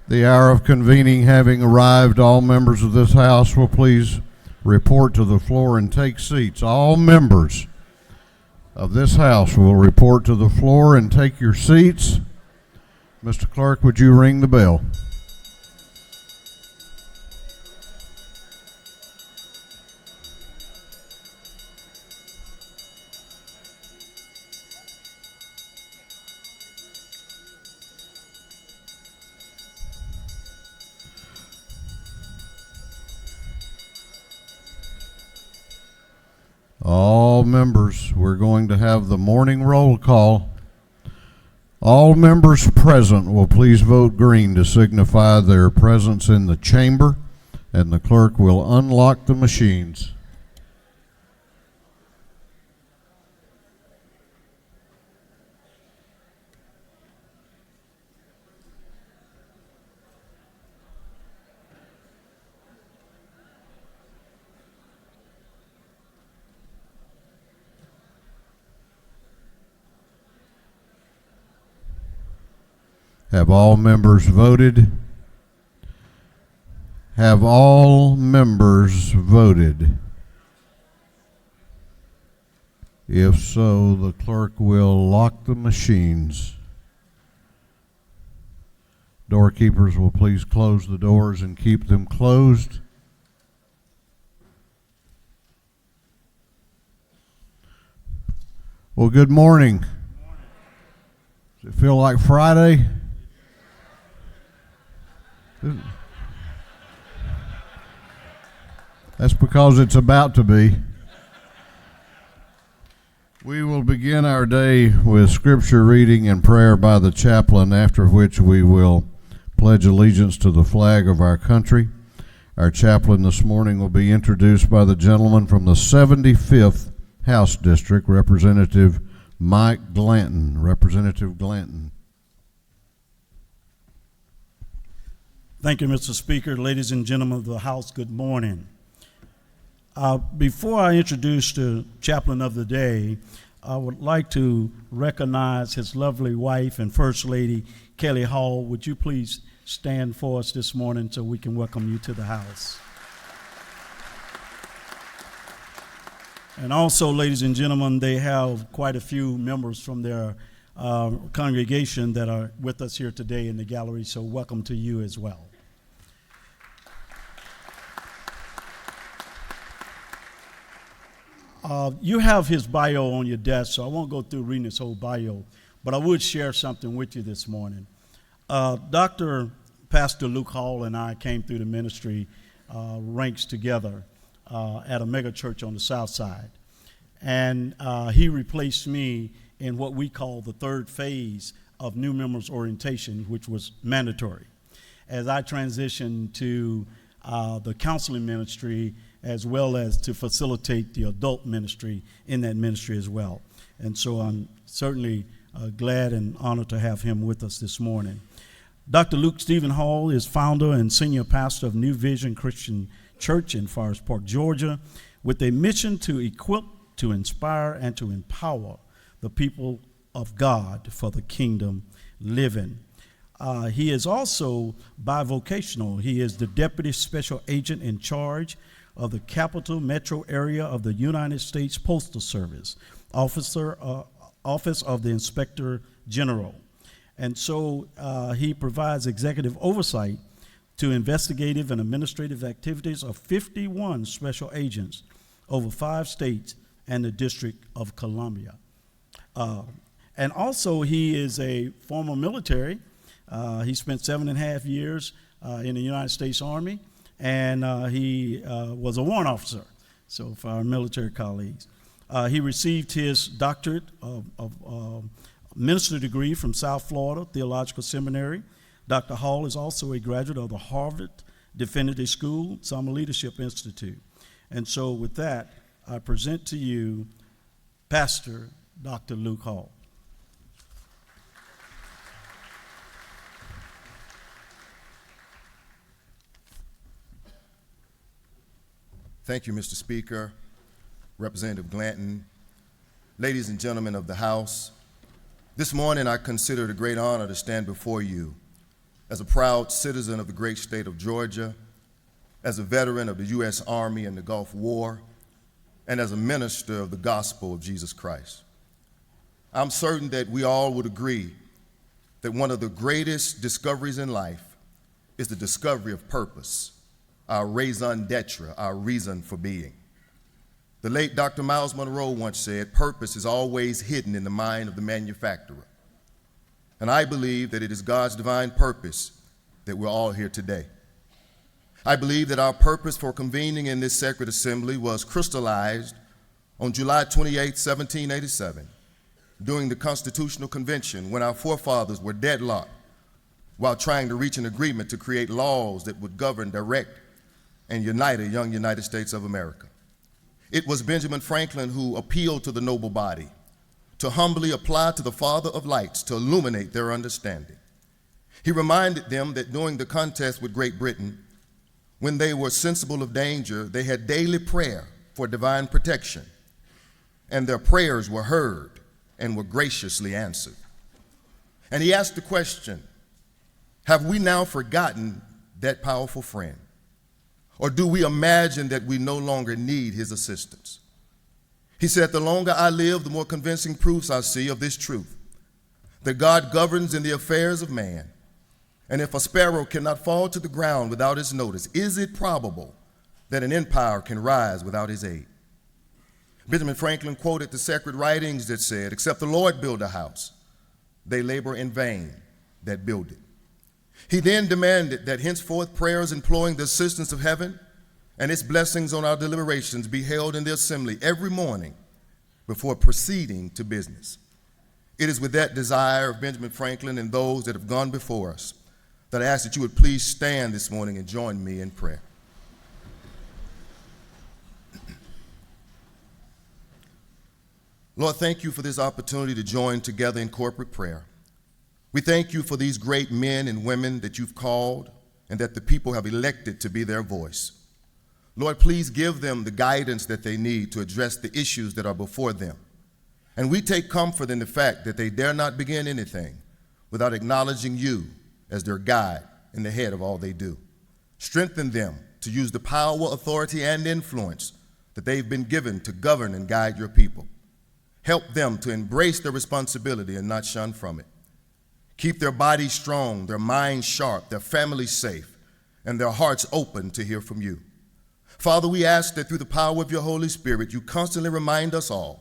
The hour of convening having arrived, all members of this house will please report to the floor and take seats. All members of this house will report to the floor and take your seats. Mr. Clerk, would you ring the bell? All members, we're going to have the morning roll call. All members present will please vote green to signify their presence in the chamber, and the clerk will unlock the machines. Have all members voted? Have all members voted? If so, the clerk will lock the machines. Doorkeepers will please close the doors and keep them closed. Well, good morning. Does it feel like Friday? That's because it's about to be. We will begin our day with scripture reading and prayer by the chaplain, after which we will pledge allegiance to the flag of our country. Our chaplain this morning will be introduced by the gentleman from the 75th House District, Representative Mike Glanton. Representative Glanton. Thank you, Mr. Speaker. Ladies and gentlemen of the House, good morning. Before I introduce the chaplain of the day, I would like to recognize his lovely wife and First Lady, Kelly Hall. Would you please stand for us this morning so we can welcome you to the House? And also, ladies and gentlemen, they have quite a few members from their congregation that are with us here today in the gallery, so welcome to you as well. You have his bio on your desk, so I won't go through reading his whole bio, but I would share something with you this morning. Dr. Pastor Luke Hall and I came through the ministry ranks together at a mega church on the south side. And he replaced me in what we call the third phase of new members orientation, which was mandatory. As I transitioned to the counseling ministry, as well as to facilitate the adult ministry in that ministry as well. And so I'm certainly glad and honored to have him with us this morning. Dr. Luke Stephen Hall is founder and senior pastor of New Vision Christian Church in Forest Park, Georgia, with a mission to equip, to inspire, and to empower the people of God for the kingdom living. He is also bivocational. He is the Deputy Special Agent in charge of the Capital Metro Area of the United States Postal Service, Office of the Inspector General. And so he provides executive oversight to investigative and administrative activities of 51 special agents over 5 states and the District of Columbia. And also he is a former military. He spent 7.5 years in the United States Army, and he was a warrant officer, so for our military colleagues. He received his doctorate of minister degree from South Florida Theological Seminary. Dr. Hall is also a graduate of the Harvard Divinity School, Summer Leadership Institute. And so with that, I present to you Pastor Dr. Luke Hall. Thank you, Mr. Speaker, Representative Glanton, ladies and gentlemen of the House. This morning I consider it a great honor to stand before you as a proud citizen of the great state of Georgia, as a veteran of the U.S. Army in the Gulf War, and as a minister of the gospel of Jesus Christ. I'm certain that we all would agree that one of the greatest discoveries in life is the discovery of purpose, our raison d'etre, our reason for being. The late Dr. Miles Monroe once said, "Purpose is always hidden in the mind of the manufacturer." And I believe that it is God's divine purpose that we're all here today. I believe that our purpose for convening in this sacred assembly was crystallized on July 28, 1787, during the Constitutional Convention, when our forefathers were deadlocked while trying to reach an agreement to create laws that would govern, direct, and unite a young United States of America. It was Benjamin Franklin who appealed to the noble body to humbly apply to the Father of lights to illuminate their understanding. He reminded them that during the contest with Great Britain, when they were sensible of danger, they had daily prayer for divine protection, and their prayers were heard and were graciously answered. And he asked the question, have we now forgotten that powerful friend? Or do we imagine that we no longer need his assistance? He said, the longer I live, the more convincing proofs I see of this truth, that God governs in the affairs of man. And if a sparrow cannot fall to the ground without his notice, is it probable that an empire can rise without his aid? Benjamin Franklin quoted the sacred writings that said, except the Lord build a house, they labor in vain that build it. He then demanded that henceforth prayers imploring the assistance of heaven and its blessings on our deliberations be held in the assembly every morning before proceeding to business. It is with that desire of Benjamin Franklin and those that have gone before us that I ask that you would please stand this morning and join me in prayer. Lord, thank you for this opportunity to join together in corporate prayer. We thank you for these great men and women that you've called and that the people have elected to be their voice. Lord, please give them the guidance that they need to address the issues that are before them. And we take comfort in the fact that they dare not begin anything without acknowledging you as their guide and the head of all they do. Strengthen them to use the power, authority, and influence that they've been given to govern and guide your people. Help them to embrace their responsibility and not shun from it. Keep their bodies strong, their minds sharp, their families safe, and their hearts open to hear from you. Father, we ask that through the power of your Holy Spirit, you constantly remind us all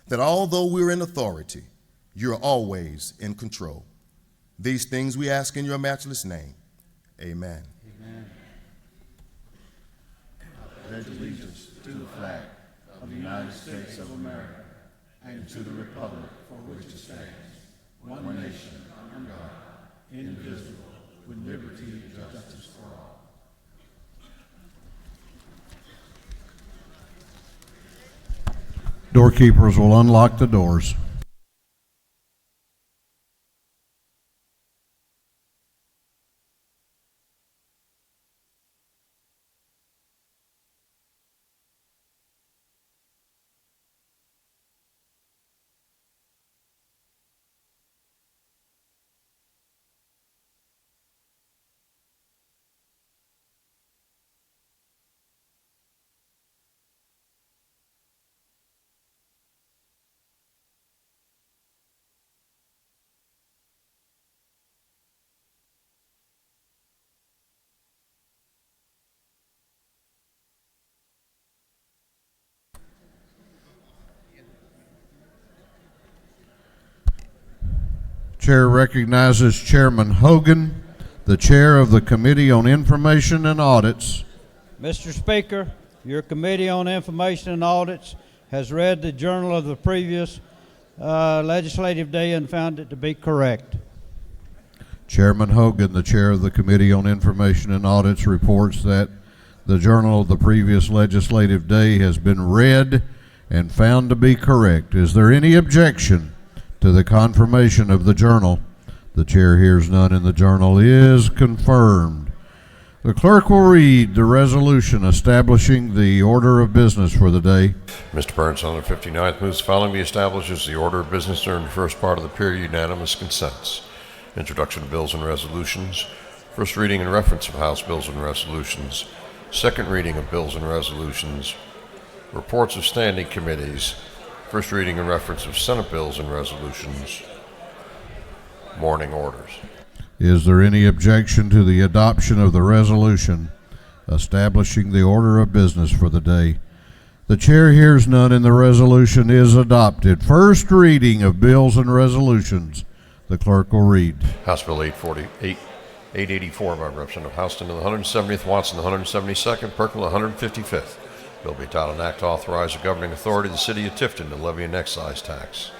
that although we're in authority, you're always in control. These things we ask in your matchless name. Amen. Amen. I pledge allegiance to the flag of the United States of America and to the republic for which it stands, one nation, under God, indivisible, with liberty and justice for all. Doorkeepers will unlock the doors. Chair recognizes Chairman Hogan, the chair of the Committee on Information and Audits. Mr. Speaker, your Committee on Information and Audits has read the journal of the previous legislative day and found it to be correct. Chairman Hogan, the chair of the Committee on Information and Audits, reports that the journal of the previous legislative day has been read and found to be correct. Is there any objection to the confirmation of the journal? The chair hears none, and the journal is confirmed. The clerk will read the resolution establishing the order of business for the day. Mr. Burns, on the 59th, moves the following be established as the order of business during the first part of the period, unanimous consents. Introduction of bills and resolutions. First reading and reference of House bills and resolutions. Second reading of bills and resolutions. Reports of standing committees. First reading and reference of Senate bills and resolutions. Morning orders. Is there any objection to the adoption of the resolution establishing the order of business for the day? The chair hears none, and the resolution is adopted. First reading of bills and resolutions. The clerk will read. House Bill 884 by Representative Houston to the 170th, Watson the 172nd, Perkle the 155th. Bill be titled an act to authorize the governing authority of the city of Tifton to levy an excise tax.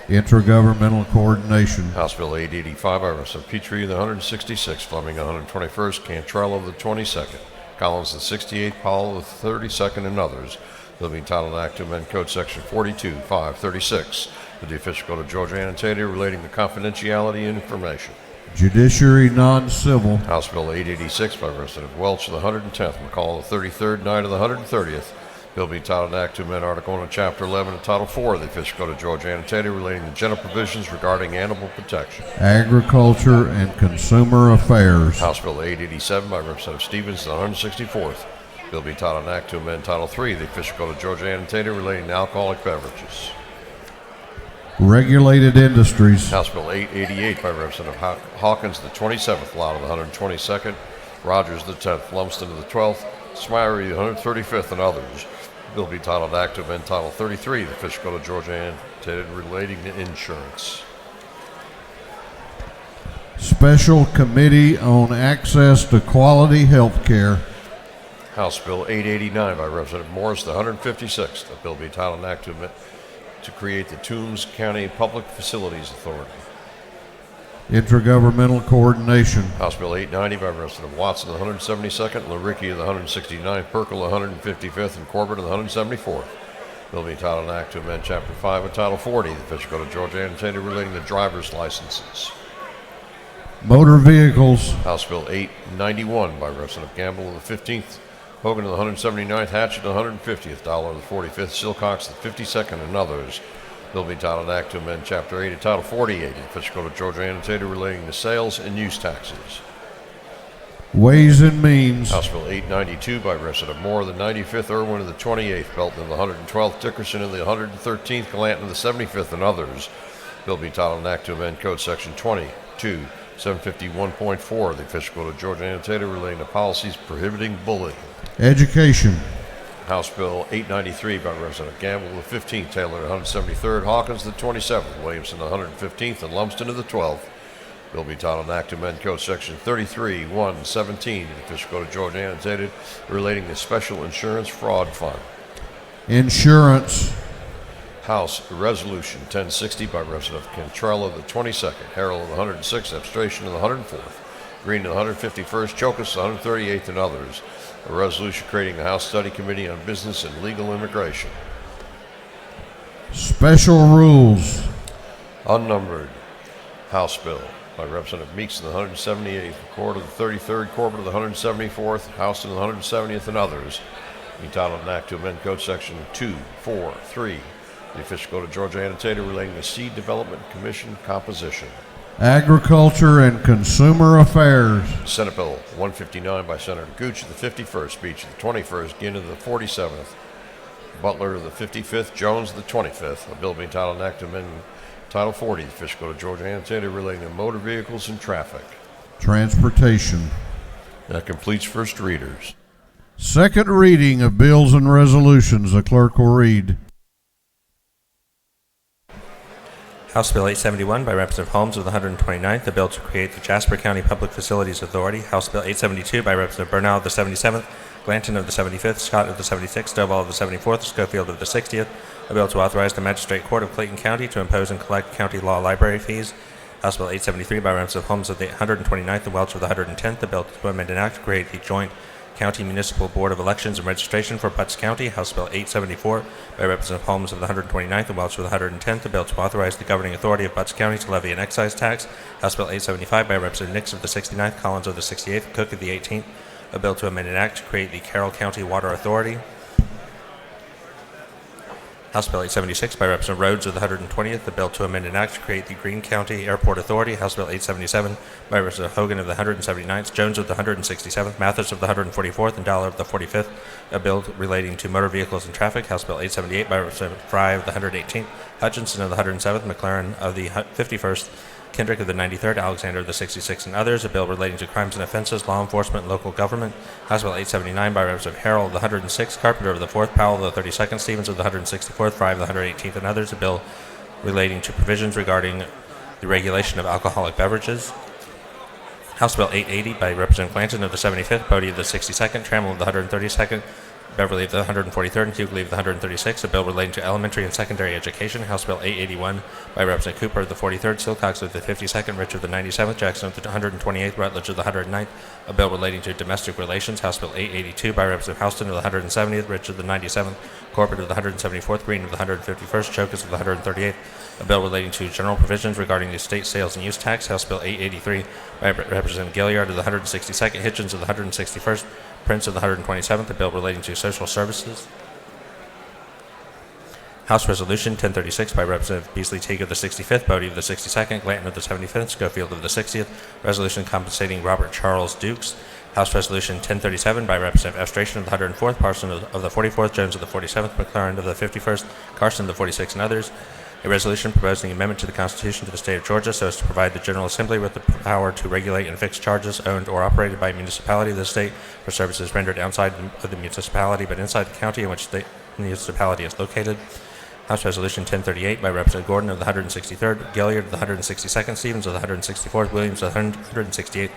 Intergovernmental coordination. House Bill 885 by Representative Petrie the 166th, Fleming the 121st, Cantrell the 22nd, Collins the 68th, Powell the 32nd, and others. Bill be titled an act to amend Code Section 42-536 of the official code of Georgia annotated relating to confidentiality information. Judiciary non-civil. House Bill 886 by Representative Welch of the 110th, McCall the 33rd, Knight of the 130th. Bill be titled an act to amend Article 1 of Chapter 11 and Title 4 of the official code of Georgia annotated relating to general provisions regarding animal protection. Agriculture and Consumer Affairs. House Bill 887 by Representative Stevens, the 164th. Bill be titled an act to amend Title 3 of the official code of Georgia annotated relating to alcoholic beverages. Regulated Industries. House Bill 888 by Representative Hawkins, the 27th, Lott of the 122nd, Rogers the 10th, Lumsden of the 12th, Smyrie the 135th, and others. Bill be titled Act to amend Title 33 of the official code of Georgia annotated relating to insurance. Special Committee on Access to Quality Health Care. House Bill 889 by Representative Morris, the 156th. A bill be titled an act to create the Toombs County Public Facilities Authority. Intergovernmental coordination. House Bill 890 by Representative Watson, the 172nd, Laricki of the 169th, Perkle, the 155th, and Corbett of the 174th. Bill be titled an act to amend Chapter 5 of Title 40 of the official code of Georgia annotated relating to driver's licenses. Motor Vehicles. House Bill 891 by Representative Gamble of the 15th, Hogan of the 179th, Hatchett of the 150th, Dollar of the 45th, Silcox the 52nd, and others. Bill be titled an act to amend Chapter 8 of Title 48 of the official code of Georgia annotated relating to sales and use taxes. Ways and Means. House Bill 892 by Representative Moore of the 95th, Irwin of the 28th, Belton of the 112th, Dickerson of the 113th, Galanton of the 75th, and others. Bill be titled an act to amend Code Section 22-751.4 of the official code of Georgia annotated relating to policies prohibiting bullying. Education. House Bill 893 by Representative Gamble of the 15th, Taylor of the 173rd, Hawkins of the 27th, Williamson of the 115th, and Lumsden of the 12th. Bill be titled an act to amend Code Section 33-117 of the official code of Georgia annotated relating to Special Insurance Fraud Fund. Insurance. House Resolution 1060 by Representative Cantrell of the 22nd, Harrell of the 106th, Abstration of the 104th, Green of the 151st, Chokas of the 138th, and others. A resolution creating the House Study Committee on Business and Legal Immigration. Special Rules. Unnumbered House Bill by Representative Meeks of the 178th, Cord of the 33rd, Corbett of the 174th, Houston of the 170th, and others. Entitled an act to amend Code Section 243, the official code of Georgia annotated relating to Seed Development Commission composition. Agriculture and Consumer Affairs. Senate Bill 159 by Senator Gooch of the 51st, Beach of the 21st, Ginn of the 47th, Butler of the 55th, Jones of the 25th. A bill being titled an act to amend Title 40 of the official code of Georgia annotated relating to motor vehicles and traffic. Transportation. That completes first readers. Second reading of bills and resolutions. The clerk will read. House Bill 871 by Representative Holmes of the 129th, a bill to create the Jasper County Public Facilities Authority. House Bill 872 by Representative Bernal of the 77th, Glanton of the 75th, Scott of the 76th, Stovall of the 74th, Schofield of the 60th, a bill to authorize the Magistrate Court of Clayton County to impose and collect county law library fees. House Bill 873 by Representative Holmes of the 129th and Welch of the 110th, a bill to amend an act to create the Joint County Municipal Board of Elections and Registration for Butts County. House Bill 874 by Representative Holmes of the 129th and Welch of the 110th, a bill to authorize the governing authority of Butts County to levy an excise tax. House Bill 875 by Representative Nix of the 69th, Collins of the 68th, Cook of the 18th, a bill to amend an act to create the Carroll County Water Authority. House Bill 876 by Representative Rhodes of the 120th, the bill to amend an act to create the Greene County Airport Authority. House Bill 877 by Representative Hogan of the 179th, Jones of the 167th, Mathis of the 144th, and Dollar of the 45th, a bill relating to motor vehicles and traffic. House Bill 878 by Representative Fry of the 118th, Hutchinson of the 107th, McLaren of the 51st, Kendrick of the 93rd, Alexander of the 66th, and others, a bill relating to crimes and offenses, law enforcement, and local government. House Bill 879 by Representative Harrell of the 106th, Carpenter of the 4th, Powell of the 32nd, Stevens of the 164th, Fry of the 118th, and others, a bill relating to provisions regarding the regulation of alcoholic beverages. House Bill 880 by Representative Clanton of the 75th, Bodie of the 62nd, Trammell of the 132nd, Beverly of the 143rd, and Hughley of the 136th, a bill relating to elementary and secondary education. House Bill 881 by Representative Cooper of the 43rd, Silcox of the 52nd, Rich of the 97th, Jackson of the 128th, Rutledge of the 109th, a bill relating to domestic relations. House Bill 882 by Representative Houston of the 170th, Rich of the 97th, Corbett of the 174th, Green of the 151st, Chokas of the 138th, a bill relating to general provisions regarding the state sales and use tax. House Bill 883 by Representative Gilliard of the 162nd, Hitchens of the 161st, Prince of the 127th, a bill relating to social services. House Resolution 1036 by Representative Beasley Teague of the 65th, Bodie of the 62nd, Glanton of the 75th, Schofield of the 60th, resolution compensating Robert Charles Dukes. House Resolution 1037 by Representative F. Stration of the 104th, Parson of the 44th, Jones of the 47th, McLaren of the 51st, Carson of the 46th, and others. A resolution proposing amendment to the Constitution to the State of Georgia so as to provide the General Assembly with the power to regulate and fix charges owned or operated by a municipality of the state for services rendered outside of the municipality but inside the county in which the municipality is located. House Resolution 1038 by Representative Gordon of the 163rd, Gilliard of the 162nd, Stevens of the 164th, Williams of the 168th,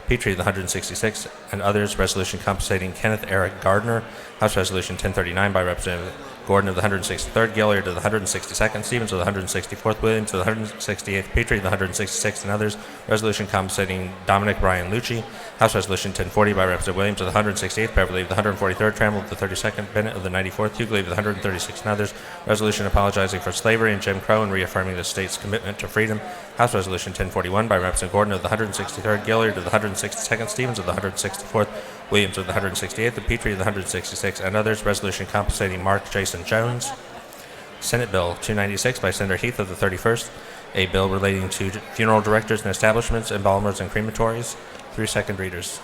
Petrie of the 166th, and others. Resolution compensating Kenneth Eric Gardner. House Resolution 1039 by Representative Gordon of the 163rd, Gilliard of the 162nd, Stevens of the 164th, Williams of the 168th, Petrie of the 166th, and others. Resolution compensating Dominic Brian Lucci. House Resolution 1040 by Representative Williams of the 168th, Beverly of the 143rd, Trammell of the 32nd, Bennett of the 94th, Hughley of the 136th, and others. Resolution apologizing for slavery and Jim Crow and reaffirming the state's commitment to freedom. House Resolution 1041 by Representative Gordon of the 163rd, Gilliard of the 162nd, Stevens of the 164th, Williams of the 168th, and Petrie of the 166th, and others. Resolution compensating Mark Jason Jones. Senate Bill 296 by Senator Heath of the 31st, a bill relating to funeral directors and establishments, embalmers, and crematories. 3 second readers.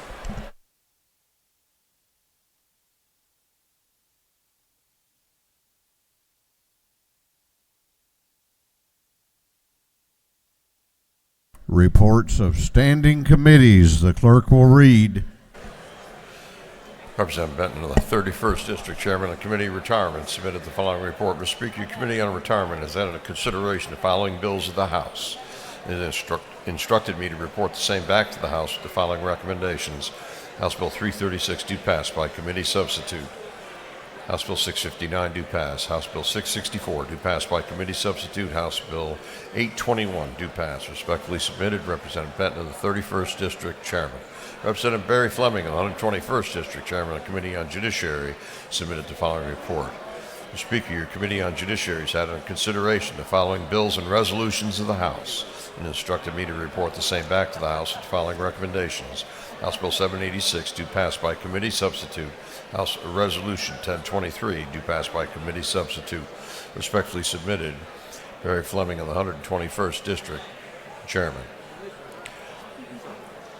Reports of standing committees. The clerk will read. Representative Benton of the 31st District, Chairman of the Committee Retirement, submitted the following report. Mr. Speaker, your Committee on Retirement has added a consideration the following bills of the House. It instructed me to report the same back to the House with the following recommendations. House Bill 336 do pass by committee substitute. House Bill 659 do pass. House Bill 664 do pass by committee substitute. House Bill 821 do pass. Respectfully submitted, Representative Benton of the 31st District, Chairman. Representative Barry Fleming of the 121st District, Chairman of the Committee on Judiciary, submitted the following report. Mr. Speaker, your Committee on Judiciary has had in consideration the following bills and resolutions of the House and instructed me to report the same back to the House with the following recommendations. House Bill 786 do pass by committee substitute. House Resolution 1023 do pass by committee substitute. Respectfully submitted, Barry Fleming of the 121st District, Chairman.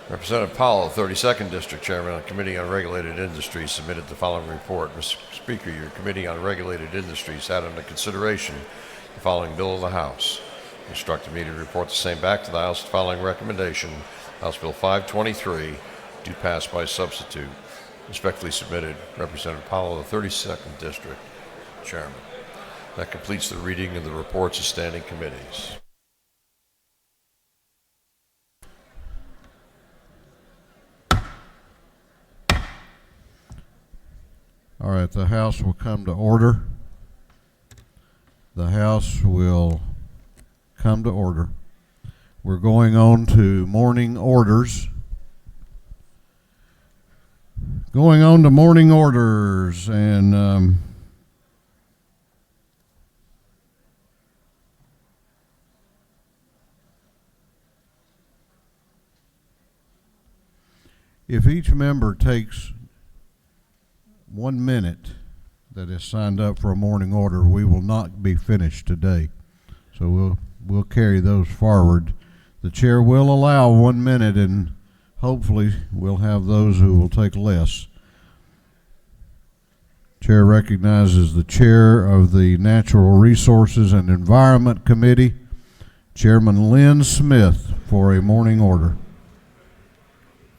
Representative Powell of the 32nd District, Chairman of the Committee on Regulated Industries, submitted the following report. Mr. Speaker, your Committee on Regulated Industries had under consideration the following bill of the House. Instructed me to report the same back to the House with the following recommendation. House Bill 523 do pass by substitute. Respectfully submitted, Representative Powell of the 32nd District, Chairman. That completes the reading of the reports of standing committees. All right, the House will come to order. The House will come to order. We're going on to morning orders. Going on to morning orders, and if each member takes 1 minute that has signed up for a morning order. We will not be finished today, so we'll carry those forward. The chair will allow 1 minute, and hopefully we'll have those who will take less. Chair recognizes the chair of the Natural Resources and Environment Committee, Chairman Lynn Smith, for a morning order.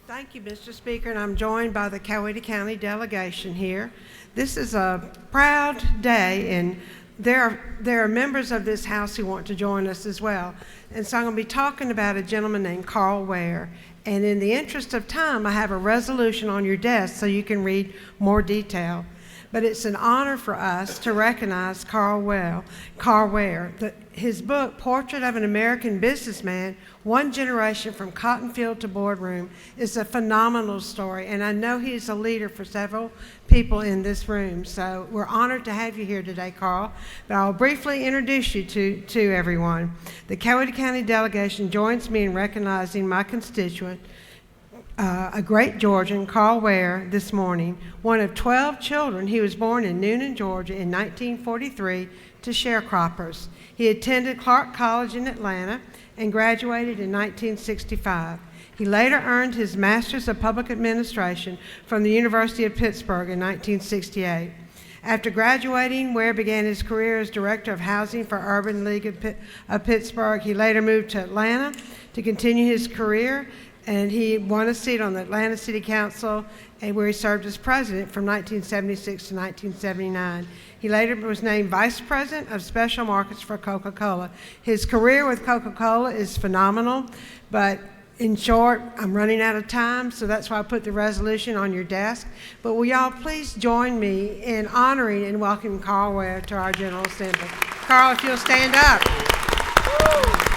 Thank you, Mr. Speaker, and I'm joined by the Coweta County delegation here. This is a proud day, and there are members of this House who want to join us as well. And so I'm going to be talking about a gentleman named Carl Ware. And in the interest of time, I have a resolution on your desk so you can read more detail. But it's an honor for us to recognize Carl Ware. His book, Portrait of an American Businessman, One Generation from Cotton Field to Boardroom, is a phenomenal story, and I know he's a leader for several people in this room. So we're honored to have you here today, Carl. But I'll briefly introduce you to everyone. The Coweta County delegation joins me in recognizing my constituent, a great Georgian, Carl Ware, this morning. One of 12 children, he was born in Noonan, Georgia in 1943 to sharecroppers. He attended Clark College in Atlanta and graduated in 1965. He later earned his Master's of Public Administration from the University of Pittsburgh in 1968. After graduating, Ware began his career as Director of Housing for Urban League of Pittsburgh. He later moved to Atlanta to continue his career, and he won a seat on the Atlanta City Council, where he served as president from 1976 to 1979. He later was named Vice President of Special Markets for Coca-Cola. His career with Coca-Cola is phenomenal, but in short, I'm running out of time, so that's why I put the resolution on your desk. But will y'all please join me in honoring and welcoming Carl Ware to our General Assembly. Carl, if you'll stand up. Woo!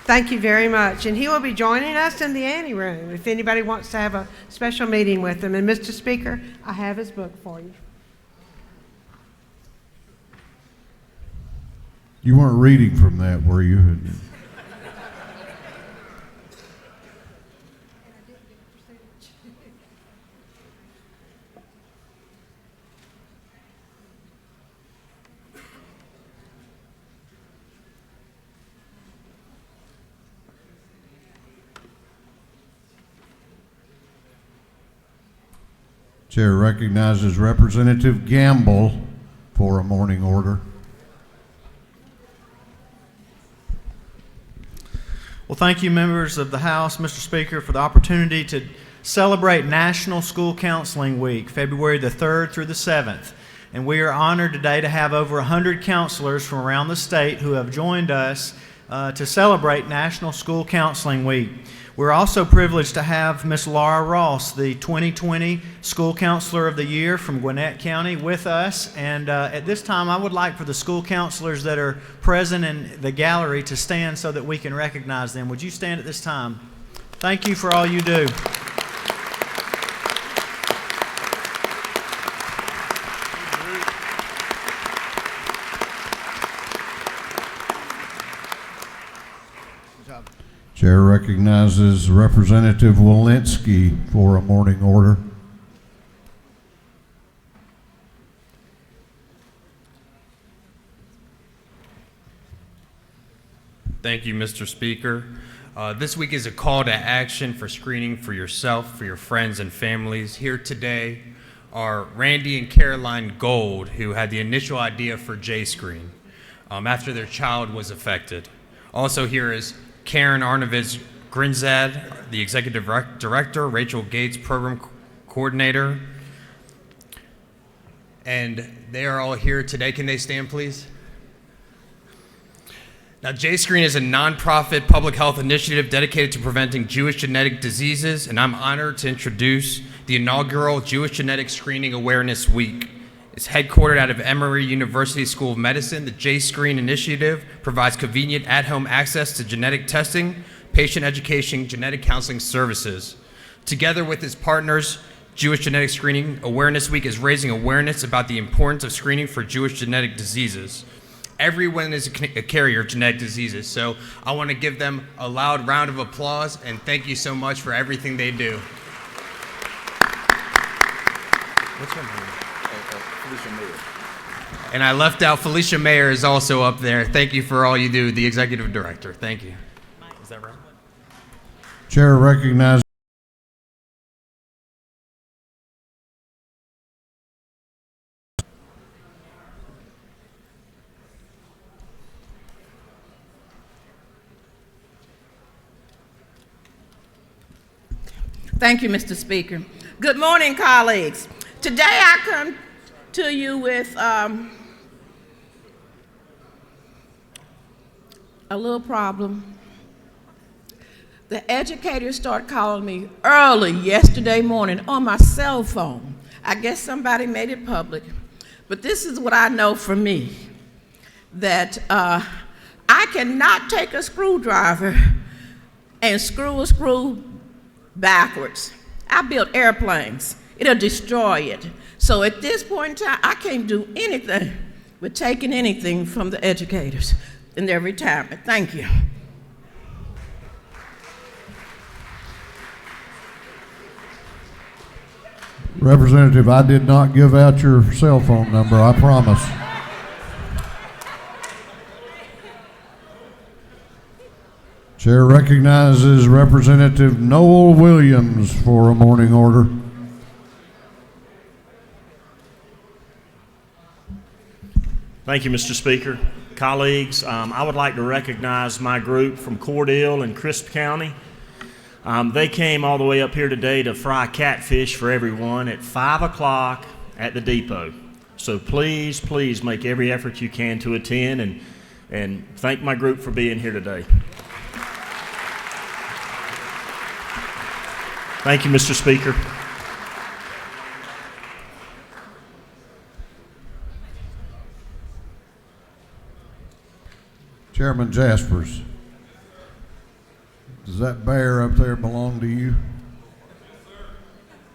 Thank you very much. And he will be joining us in the ante room if anybody wants to have a special meeting with him. And Mr. Speaker, I have his book for you. You weren't reading from that, were you? Chair recognizes Representative Gamble for a morning order. Well, thank you, members of the House, Mr. Speaker, for the opportunity to celebrate National School Counseling Week, February the 3rd through the 7th. And we are honored today to have over 100 counselors from around the state who have joined us to celebrate National School Counseling Week. We're also privileged to have Miss Laura Ross, the 2020 School Counselor of the Year from Gwinnett County, with us. And at this time, I would like for the school counselors that are present in the gallery to stand so that we can recognize them. Would you stand at this time? Thank you for all you do. Chair recognizes Representative Walensky for a morning order. Thank you, Mr. Speaker. This week is a call to action for screening for yourself, for your friends and families. Here today are Randy and Caroline Gold, who had the initial idea for J-Screen after their child was affected. Also here is Karen Arnovitz Grinzad, the Executive Director, Rachel Gates, Program Coordinator. And they are all here today. Can they stand, please? Now, J-Screen is a nonprofit public health initiative dedicated to preventing Jewish genetic diseases, and I'm honored to introduce the inaugural Jewish Genetic Screening Awareness Week. It's headquartered out of Emory University School of Medicine. The J-Screen initiative provides convenient at-home access to genetic testing, patient education, genetic counseling services. Together with its partners, Jewish Genetic Screening Awareness Week is raising awareness about the importance of screening for Jewish genetic diseases. Everyone is a carrier of genetic diseases. So I want to give them a loud round of applause and thank you so much for everything they do. What's her name? Felicia Mayer. And I left out Felicia Mayer is also up there. Thank you for all you do, the executive director. Thank you. Is that right? Chair recognizes. Thank you, Mr. Speaker. Good morning, colleagues. Today I come to you with a little problem. The educators started calling me early yesterday morning on my cell phone. I guess somebody made it public. But this is what I know for me, that I cannot take a screwdriver and screw a screw backwards. I built airplanes. It'll destroy it. So at this point in time, I can't do anything with taking anything from the educators in their retirement. Thank you. Representative, I did not give out your cell phone number, I promise. Chair recognizes Representative Noel Williams for a morning order. Thank you, Mr. Speaker. Colleagues, I would like to recognize my group from Cordell and Crisp County. They came all the way up here today to fry catfish for everyone at 5 o'clock at the depot. So please, please make every effort you can to attend and thank my group for being here today. Thank you, Mr. Speaker. Chairman Jaspers, does that bear up there belong to you?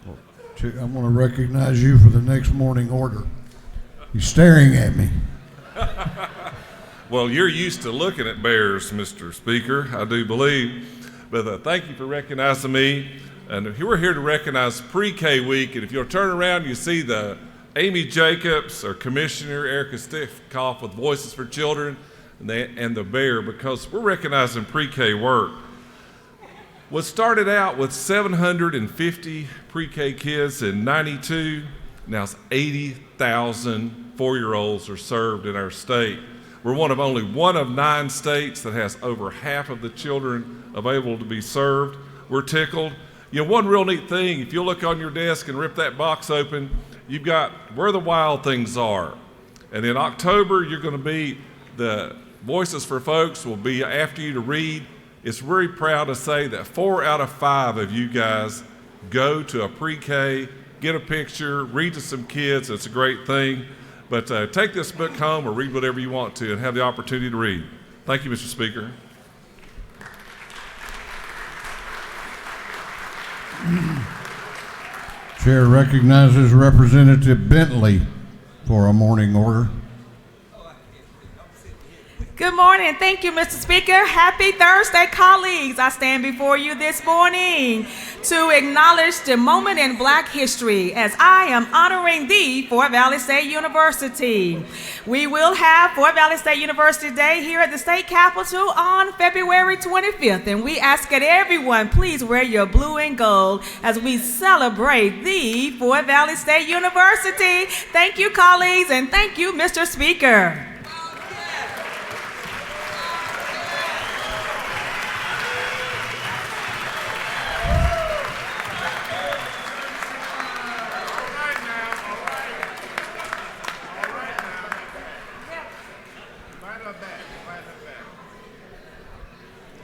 Well, I'm going to recognize you for the next morning order. You're staring at me. Well, you're used to looking at bears, Mr. Speaker, I do believe. But thank you for recognizing me. And we're here to recognize Pre-K Week. And if you'll turn around, you see the Amy Jacobs, or Commissioner Erica Stiffkoff with Voices for Children, and the bear, because we're recognizing pre-K work. What started out with 750 pre-K kids in '92, now it's 80,000 4-year-olds are served in our state. We're one of 9 states that has over half of the children available to be served. We're tickled. You know, one real neat thing, if you look on your desk and rip that box open, you've got Where the Wild Things Are. And in October, you're going to be, the Voices for Folks will be after you to read. It's very proud to say that 4 out of 5 of you guys go to a pre-K, get a picture, read to some kids. It's a great thing. But take this book home or read whatever you want to and have the opportunity to read. Thank you, Mr. Speaker. Chair recognizes Representative Bentley for a morning order. Good morning. Thank you, Mr. Speaker. Happy Thursday, colleagues. I stand before you this morning to acknowledge the moment in Black history as I am honoring the Fort Valley State University. We will have Fort Valley State University Day here at the state capitol on February 25th, and we ask that everyone please wear your blue and gold as we celebrate the Fort Valley State University. Thank you, colleagues, and thank you, Mr. Speaker.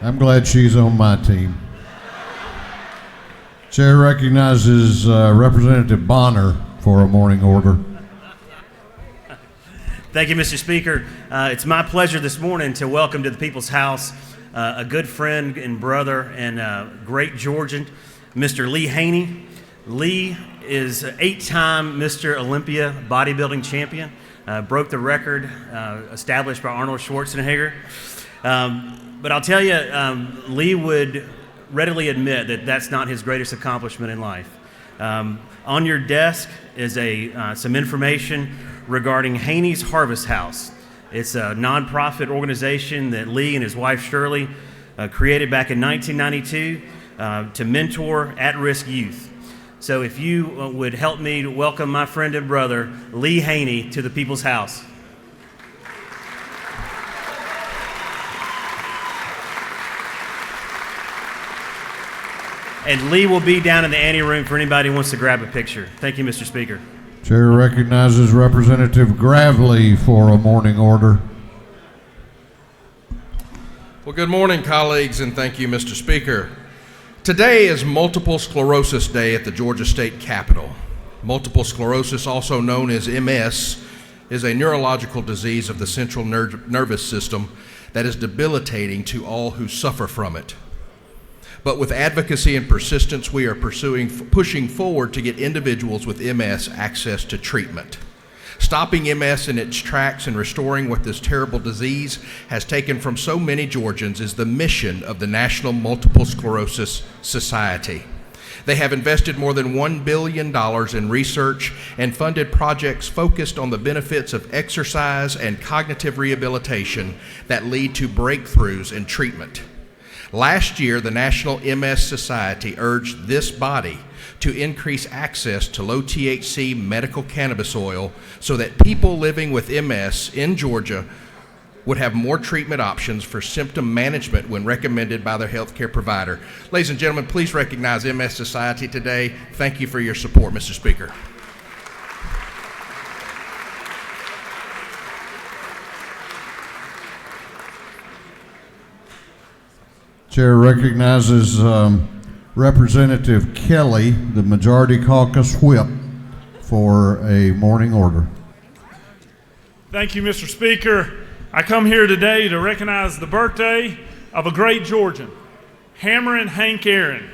I'm glad she's on my team. Chair recognizes Representative Bonner for a morning order. Thank you, Mr. Speaker. It's my pleasure this morning to welcome to the People's House a good friend and brother and great Georgian, Mr. Lee Haney. Lee is an 8-time Mr. Olympia bodybuilding champion. broke the record established by Arnold Schwarzenegger. But I'll tell you, Lee would readily admit that that's not his greatest accomplishment in life. On your desk is some information regarding Haney's Harvest House. It's a nonprofit organization that Lee and his wife Shirley created back in 1992 to mentor at-risk youth. So if you would help me to welcome my friend and brother, Lee Haney, to the People's House. And Lee will be down in the ante room for anybody who wants to grab a picture. Thank you, Mr. Speaker. Chair recognizes Representative Gravely for a morning order. Well, good morning, colleagues, and thank you, Mr. Speaker. Today is Multiple Sclerosis Day at the Georgia State Capitol. Multiple sclerosis, also known as MS, is a neurological disease of the central nervous system that is debilitating to all who suffer from it. But with advocacy and persistence, we are pushing forward to get individuals with MS access to treatment. Stopping MS in its tracks and restoring what this terrible disease has taken from so many Georgians is the mission of the National Multiple Sclerosis Society. They have invested more than $1 billion in research and funded projects focused on the benefits of exercise and cognitive rehabilitation that lead to breakthroughs in treatment. Last year, the National MS Society urged this body to increase access to low THC medical cannabis oil so that people living with MS in Georgia would have more treatment options for symptom management when recommended by their healthcare provider. Ladies and gentlemen, please recognize MS Society today. Thank you for your support, Mr. Speaker. Chair recognizes Representative Kelly, the Majority Caucus Whip, for a morning order. Thank you, Mr. Speaker. I come here today to recognize the birthday of a great Georgian, Hammerin' Hank Aaron.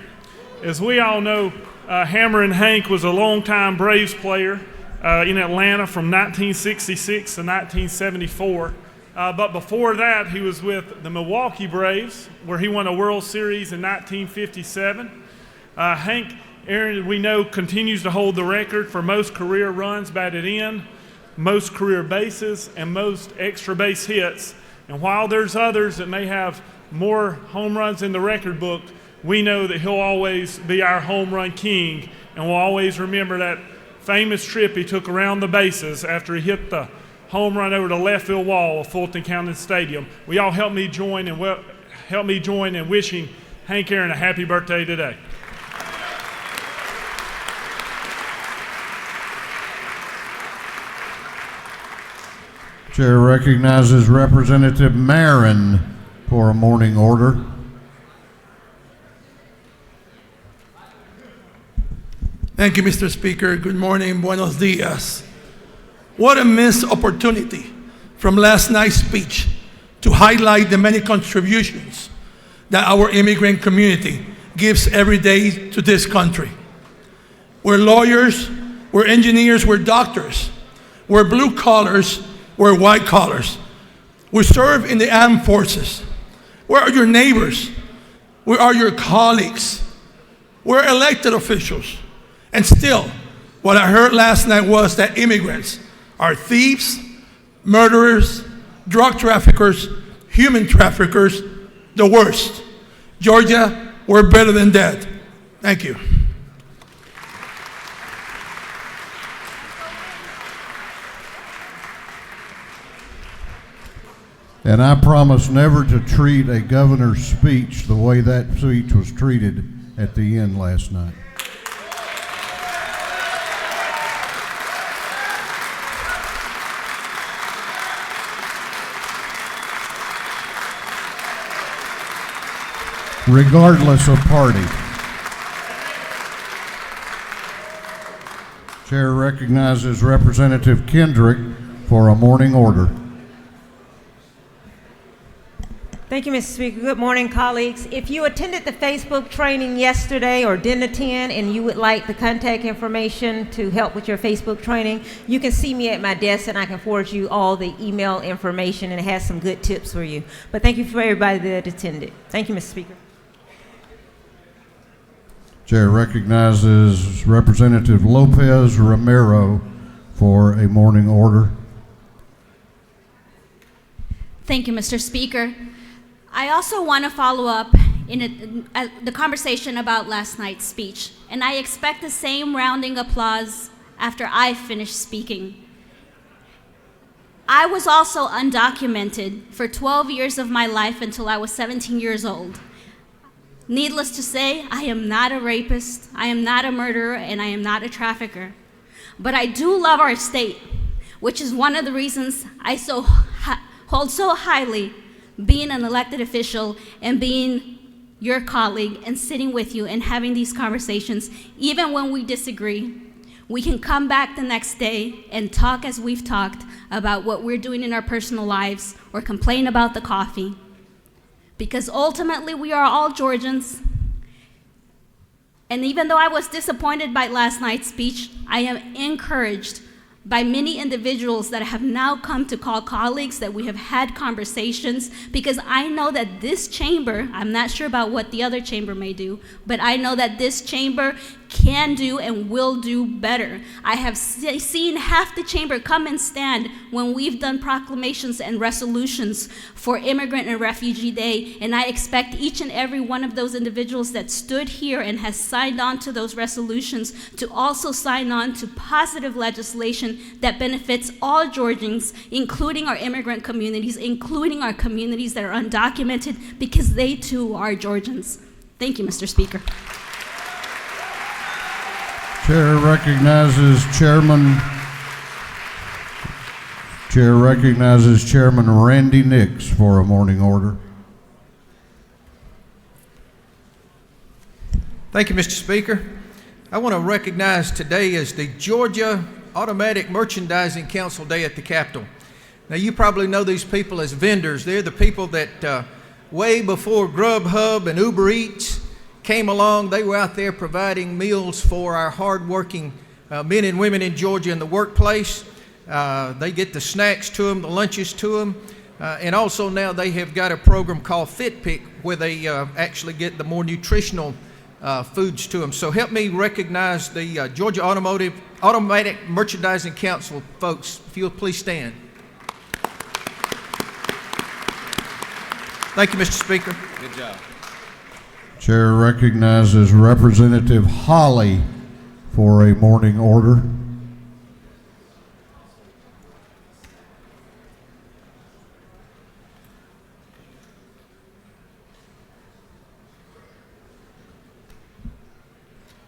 As we all know, Hammerin' Hank was a longtime Braves player in Atlanta from 1966 to 1974. But before that, he was with the Milwaukee Braves, where he won a World Series in 1957. Hank Aaron, we know, continues to hold the record for most career runs batted in, most career bases, and most extra base hits. And while there's others that may have more home runs in the record book, we know that he'll always be our home run king, and we'll always remember that famous trip he took around the bases after he hit the home run over the left field wall of Fulton County Stadium. Will y'all help me join in wishing Hank Aaron a happy birthday today? Chair recognizes Representative Marin for a morning order. Thank you, Mr. Speaker. Good morning. Buenos dias. What a missed opportunity from last night's speech to highlight the many contributions that our immigrant community gives every day to this country. We're lawyers, we're engineers, we're doctors, we're blue collars, we're white collars. We serve in the armed forces. We are your neighbors. We are your colleagues. We're elected officials. And still, what I heard last night was that immigrants are thieves, murderers, drug traffickers, human traffickers, the worst. Georgia, we're better than that. Thank you. And I promise never to treat a governor's speech the way that speech was treated at the end last night. Regardless of party. Chair recognizes Representative Kendrick for a morning order. Thank you, Mr. Speaker. Good morning, colleagues. If you attended the Facebook training yesterday or didn't attend and you would like the contact information to help with your Facebook training, you can see me at my desk and I can forward you all the email information, and it has some good tips for you. But thank you for everybody that attended. Thank you, Mr. Speaker. Chair recognizes Representative Lopez Romero for a morning order. Thank you, Mr. Speaker. I also want to follow up in the conversation about last night's speech, and I expect the same rounding applause after I finish speaking. I was also undocumented for 12 years of my life until I was 17 years old. Needless to say, I am not a rapist, I am not a murderer, and I am not a trafficker. But I do love our state, which is one of the reasons I hold so highly being an elected official and being your colleague and sitting with you and having these conversations. Even when we disagree, we can come back the next day and talk as we've talked about what we're doing in our personal lives or complain about the coffee. Because ultimately we are all Georgians. And even though I was disappointed by last night's speech, I am encouraged by many individuals that have now come to call colleagues, that we have had conversations, because I know that this chamber, I'm not sure about what the other chamber may do, but I know that this chamber can do and will do better. I have seen half the chamber come and stand when we've done proclamations and resolutions for Immigrant and Refugee Day, and I expect each and every one of those individuals that stood here and has signed on to those resolutions to also sign on to positive legislation that benefits all Georgians, including our immigrant communities, including our communities that are undocumented, because they too are Georgians. Thank you, Mr. Speaker. Chair recognizes Chairman Randy Nix for a morning order. Thank you, Mr. Speaker. I want to recognize today as the Georgia Automatic Merchandising Council Day at the Capitol. Now, you probably know these people as vendors. They're the people that way before Grubhub and Uber Eats came along, they were out there providing meals for our hardworking men and women in Georgia in the workplace. They get the snacks to them, the lunches to them, and also now they have got a program called Fit Pick where they actually get the more nutritional foods to them. So help me recognize the Georgia Automatic Merchandising Council folks. If you'll please stand. Thank you, Mr. Speaker. Good job. Chair recognizes Representative Holly for a morning order.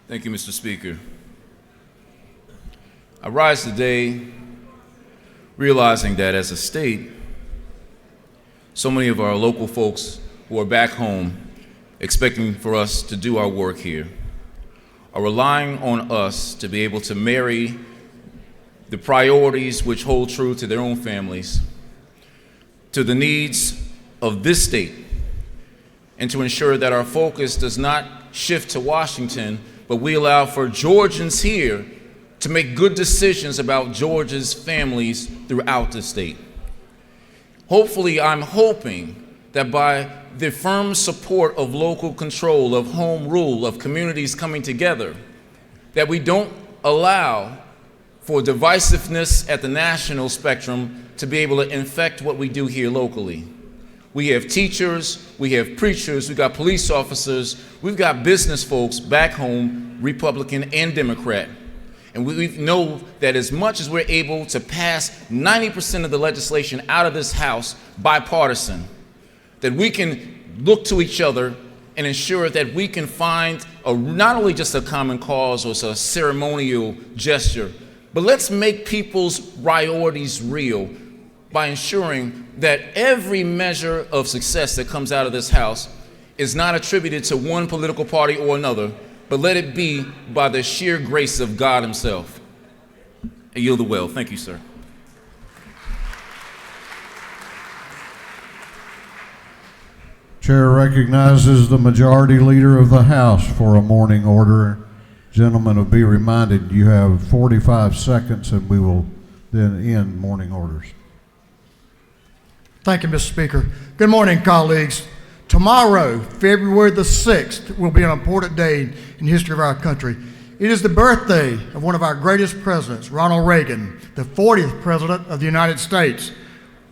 Thank you, Mr. Speaker. I rise today realizing that as a state, so many of our local folks who are back home expecting for us to do our work here are relying on us to be able to marry the priorities which hold true to their own families to the needs of this state, and to ensure that our focus does not shift to Washington, but we allow for Georgians here to make good decisions about Georgia's families throughout the state. Hopefully, I'm hoping that by the firm support of local control, of home rule, of communities coming together, that we don't allow for divisiveness at the national spectrum to be able to infect what we do here locally. We have teachers, we have preachers, we've got police officers, we've got business folks back home, Republican and Democrat. And we know that as much as we're able to pass 90% of the legislation out of this House bipartisan, that we can look to each other and ensure that we can find not only just a common cause or a ceremonial gesture, but let's make people's priorities real by ensuring that every measure of success that comes out of this House is not attributed to one political party or another, but let it be by the sheer grace of God himself. I yield the will. Thank you, sir. Chair recognizes the majority leader of the House for a morning order. Gentlemen will be reminded you have 45 seconds and we will then end morning orders. Thank you, Mr. Speaker. Good morning, colleagues. Tomorrow, February the 6th, will be an important day in the history of our country. It is the birthday of one of our greatest presidents, Ronald Reagan, the 40th President of the United States.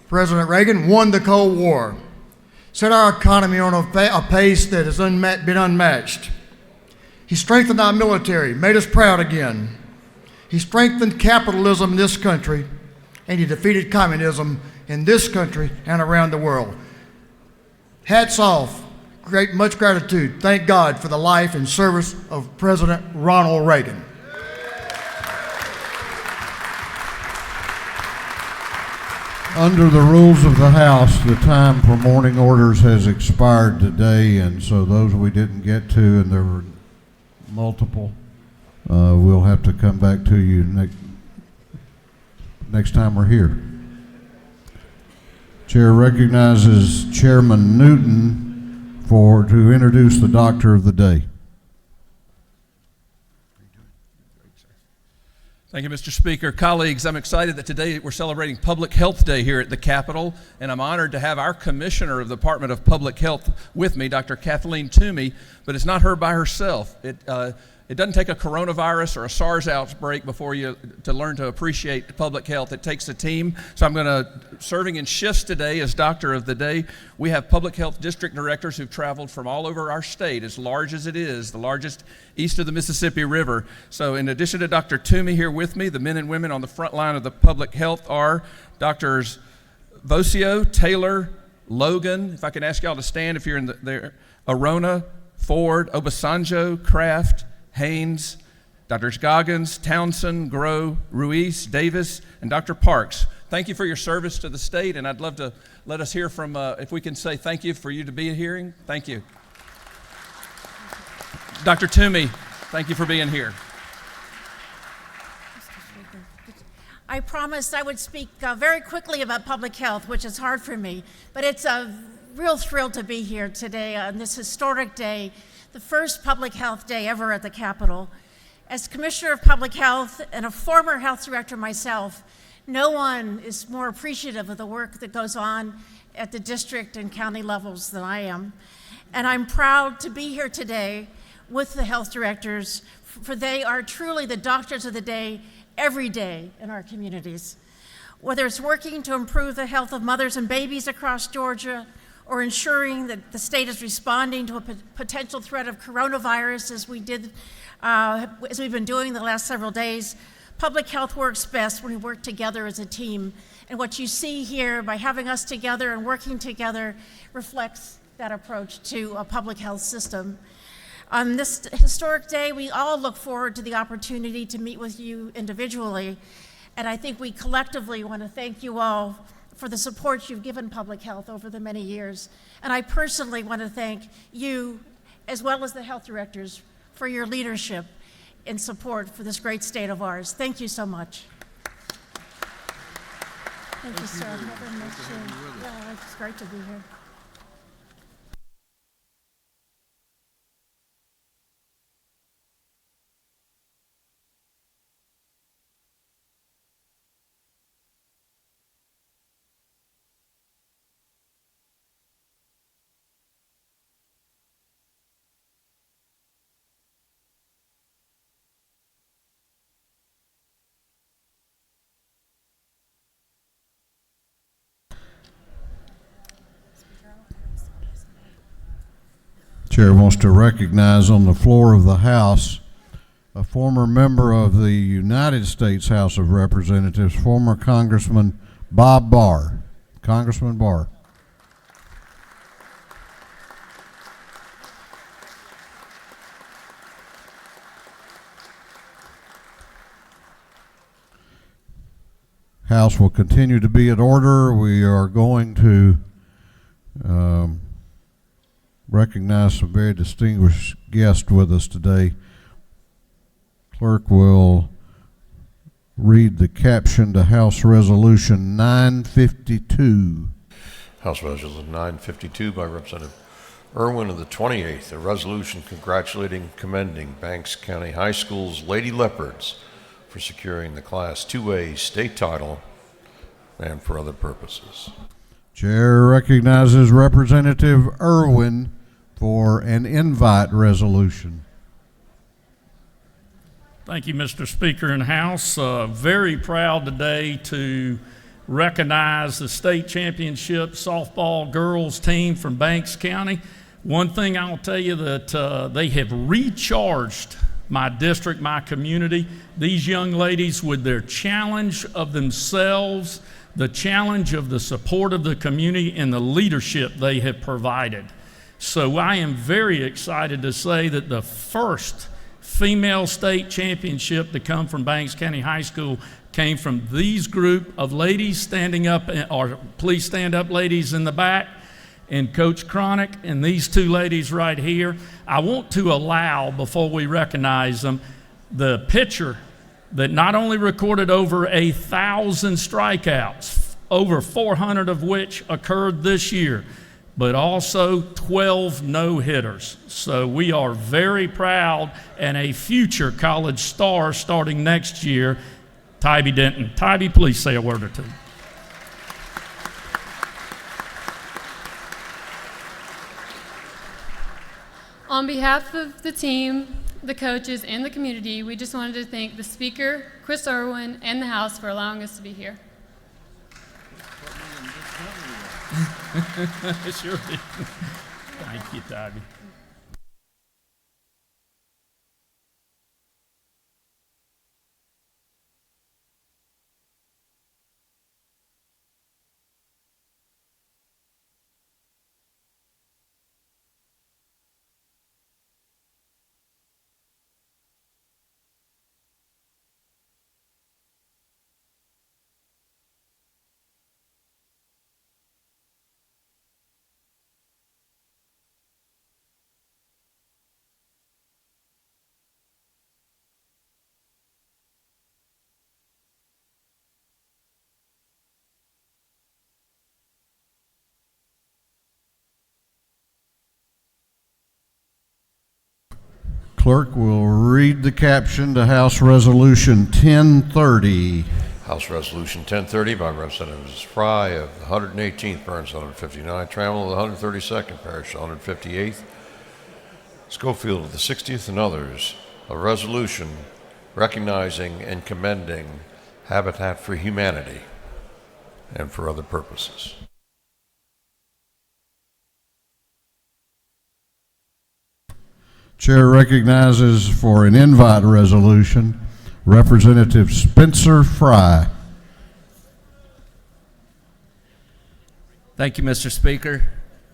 President Reagan won the Cold War, set our economy on a pace that has been unmatched. He strengthened our military, made us proud again. He strengthened capitalism in this country, and he defeated communism in this country and around the world. Hats off, much gratitude. Thank God for the life and service of President Ronald Reagan. Under the rules of the House, the time for morning orders has expired today, and so those we didn't get to, and there were multiple, we'll have to come back to you next time we're here. Chair recognizes Chairman Newton to introduce the Doctor of the Day. Thank you, Mr. Speaker. Colleagues, I'm excited that today we're celebrating Public Health Day here at the Capitol, and I'm honored to have our Commissioner of the Department of Public Health with me, Dr. Kathleen Toomey, but it's not her by herself. It doesn't take a coronavirus or a SARS outbreak to learn to appreciate public health. It takes a team. So I'm serving in shifts today as Doctor of the Day. We have public health district directors who've traveled from all over our state, as large as it is, the largest east of the Mississippi River. So in addition to Dr. Toomey here with me, the men and women on the front line of the public health are Drs. Vocio, Taylor, Logan, if I can ask y'all to stand if you're in there, Arona, Ford, Obasanjo, Kraft, Haynes, Drs. Goggins, Townsend, Groh, Ruiz, Davis, and Dr. Parks. Thank you for your service to the state, and I'd love to let us hear from, if we can say thank you for you to be hearing. Thank you. Dr. Toomey, thank you for being here. I promised I would speak very quickly about public health, which is hard for me, but it's a real thrill to be here today on this historic day, the first public health day ever at the Capitol. As Commissioner of Public Health and a former health director myself, no one is more appreciative of the work that goes on at the district and county levels than I am. And I'm proud to be here today with the health directors, for they are truly the doctors of the day every day in our communities. Whether it's working to improve the health of mothers and babies across Georgia, or ensuring that the state is responding to a potential threat of coronavirus as we've been doing the last several days, public health works best when we work together as a team. And what you see here by having us together and working together reflects that approach to a public health system. On this historic day, we all look forward to the opportunity to meet with you individually. And I think we collectively want to thank you all for the support you've given public health over the many years. And I personally want to thank you, as well as the health directors, for your leadership and support for this great state of ours. Thank you so much. Thank you, sir. Yeah, it's great to be here. Chair wants to recognize on the floor of the House a former member of the United States House of Representatives, former Congressman Bob Barr. Congressman Barr. House will continue to be in order. We are going to recognize some very distinguished guests with us today. Clerk will read the caption to House Resolution 952. House Resolution 952 by Representative Irwin of the 28th, a resolution congratulating and commending Banks County High School's Lady Leopards for securing the Class 2A state title and for other purposes. Chair recognizes Representative Irwin for an invite resolution. Thank you, Mr. Speaker and House. Very proud today to recognize the state championship softball girls team from Banks County. One thing I'll tell you that they have recharged my district, my community. These young ladies, with their challenge of themselves, the challenge of the support of the community, and the leadership they have provided. So I am very excited to say that the first female state championship to come from Banks County High School came from these group of ladies standing up, or please stand up ladies in the back, and Coach Cronick and these two ladies right here. I want to allow, before we recognize them, the pitcher that not only recorded over 1,000 strikeouts, over 400 of which occurred this year, but also 12 no-hitters. So we are very proud, and a future college star starting next year, Tybee Denton. Tybee, please say a word or two. On behalf of the team, the coaches, and the community, we just wanted to thank the Speaker, Chris Irwin, and the House for allowing us to be here. Sure did. Thank you, Tybee. Clerk will read the caption to House Resolution 1030. House Resolution 1030 by Representatives Fry of the 118th, Burns 159, Trammell of the 132nd, Parrish 158th, Schofield of the 60th, and others. A resolution recognizing and commending Habitat for Humanity and for other purposes. Chair recognizes for an invite resolution Representative Spencer Fry. Thank you, Mr. Speaker.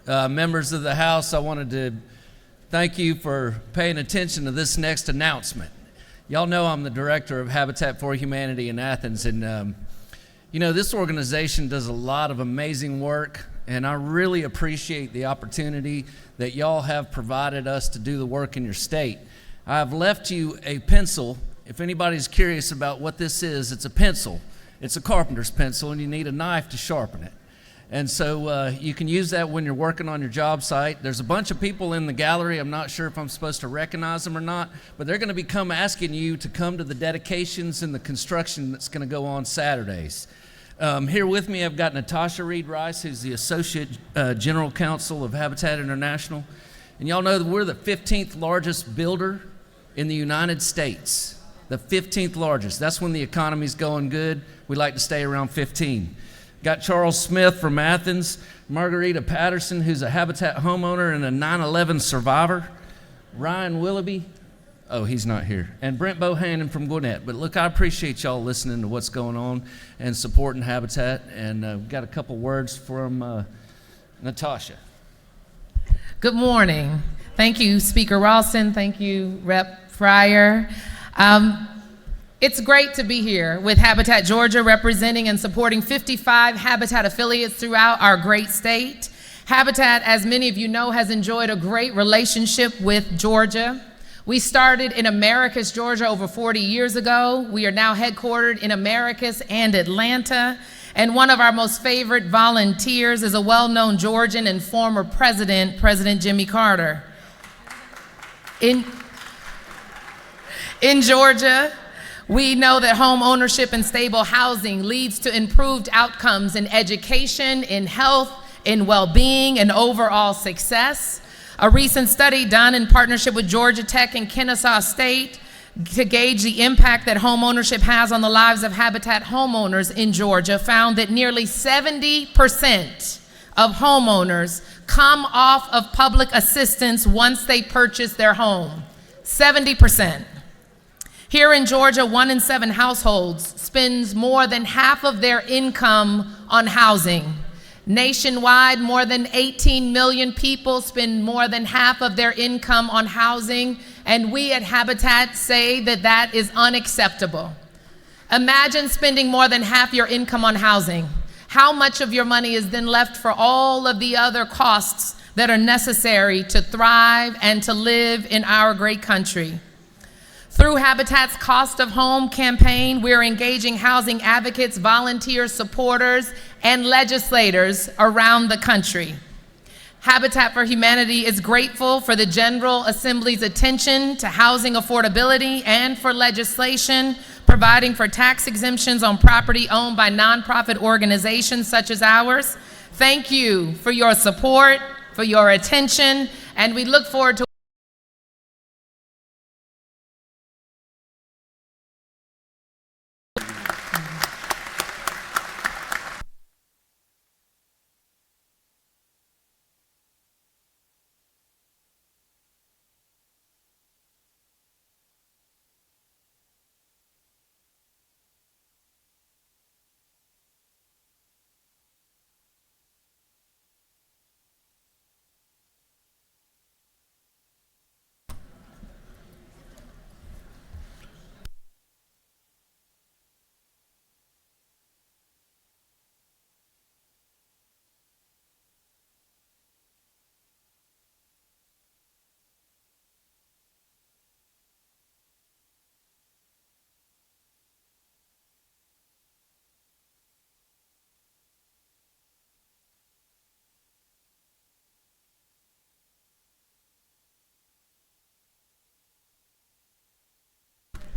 Members of the House, I wanted to thank you for paying attention to this next announcement. Y'all know I'm the director of Habitat for Humanity in Athens, and you know, this organization does a lot of amazing work, and I really appreciate the opportunity that y'all have provided us to do the work in your state. I've left you a pencil. If anybody's curious about what this is, it's a pencil. It's a carpenter's pencil, and you need a knife to sharpen it. And so you can use that when you're working on your job site. There's a bunch of people in the gallery. I'm not sure if I'm supposed to recognize them or not, but they're going to come asking you to come to the dedications and the construction that's going to go on Saturdays. Here with me, I've got Natasha Reed Rice, who's the Associate General Counsel of Habitat International. And y'all know that we're the 15th largest builder in the United States. The 15th largest. That's when the economy's going good. We like to stay around 15. Got Charles Smith from Athens, Margarita Patterson, who's a Habitat homeowner and a 9/11 survivor, Ryan Willoughby, oh, he's not here, and Brent Bohannon from Gwinnett. But look, I appreciate y'all listening to what's going on and supporting Habitat, and we've got a couple words from Natasha. Good morning. Thank you, Speaker Ralston. Thank you, Rep. Fryer. It's great to be here with Habitat Georgia, representing and supporting 55 Habitat affiliates throughout our great state. Habitat, as many of you know, has enjoyed a great relationship with Georgia. We started in Americus, Georgia over 40 years ago. We are now headquartered in Americus and Atlanta. And one of our most favorite volunteers is a well-known Georgian and former president, President Jimmy Carter. In Georgia, we know that home ownership and stable housing leads to improved outcomes in education, in health, in well-being, and overall success. A recent study done in partnership with Georgia Tech and Kennesaw State to gauge the impact that home ownership has on the lives of Habitat homeowners in Georgia found that nearly 70% of homeowners come off of public assistance once they purchase their home. 70%. Here in Georgia, 1 in 7 households spends more than half of their income on housing. Nationwide, more than 18 million people spend more than half of their income on housing, and we at Habitat say that that is unacceptable. Imagine spending more than half your income on housing. How much of your money is then left for all of the other costs that are necessary to thrive and to live in our great country? Through Habitat's Cost of Home campaign, we're engaging housing advocates, volunteers, supporters, and legislators around the country. Habitat for Humanity is grateful for the General Assembly's attention to housing affordability and for legislation providing for tax exemptions on property owned by nonprofit organizations such as ours. Thank you for your support, for your attention, and we look forward to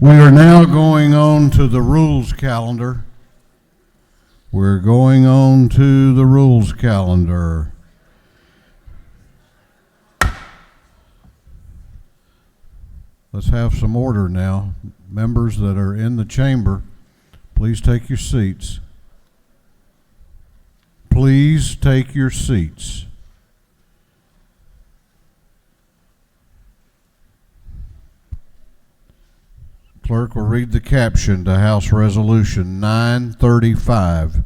We are now going on to the rules calendar. We're going on to the rules calendar. Let's have some order now. Members that are in the chamber, please take your seats. Please take your seats. Clerk will read the caption to House Resolution 935.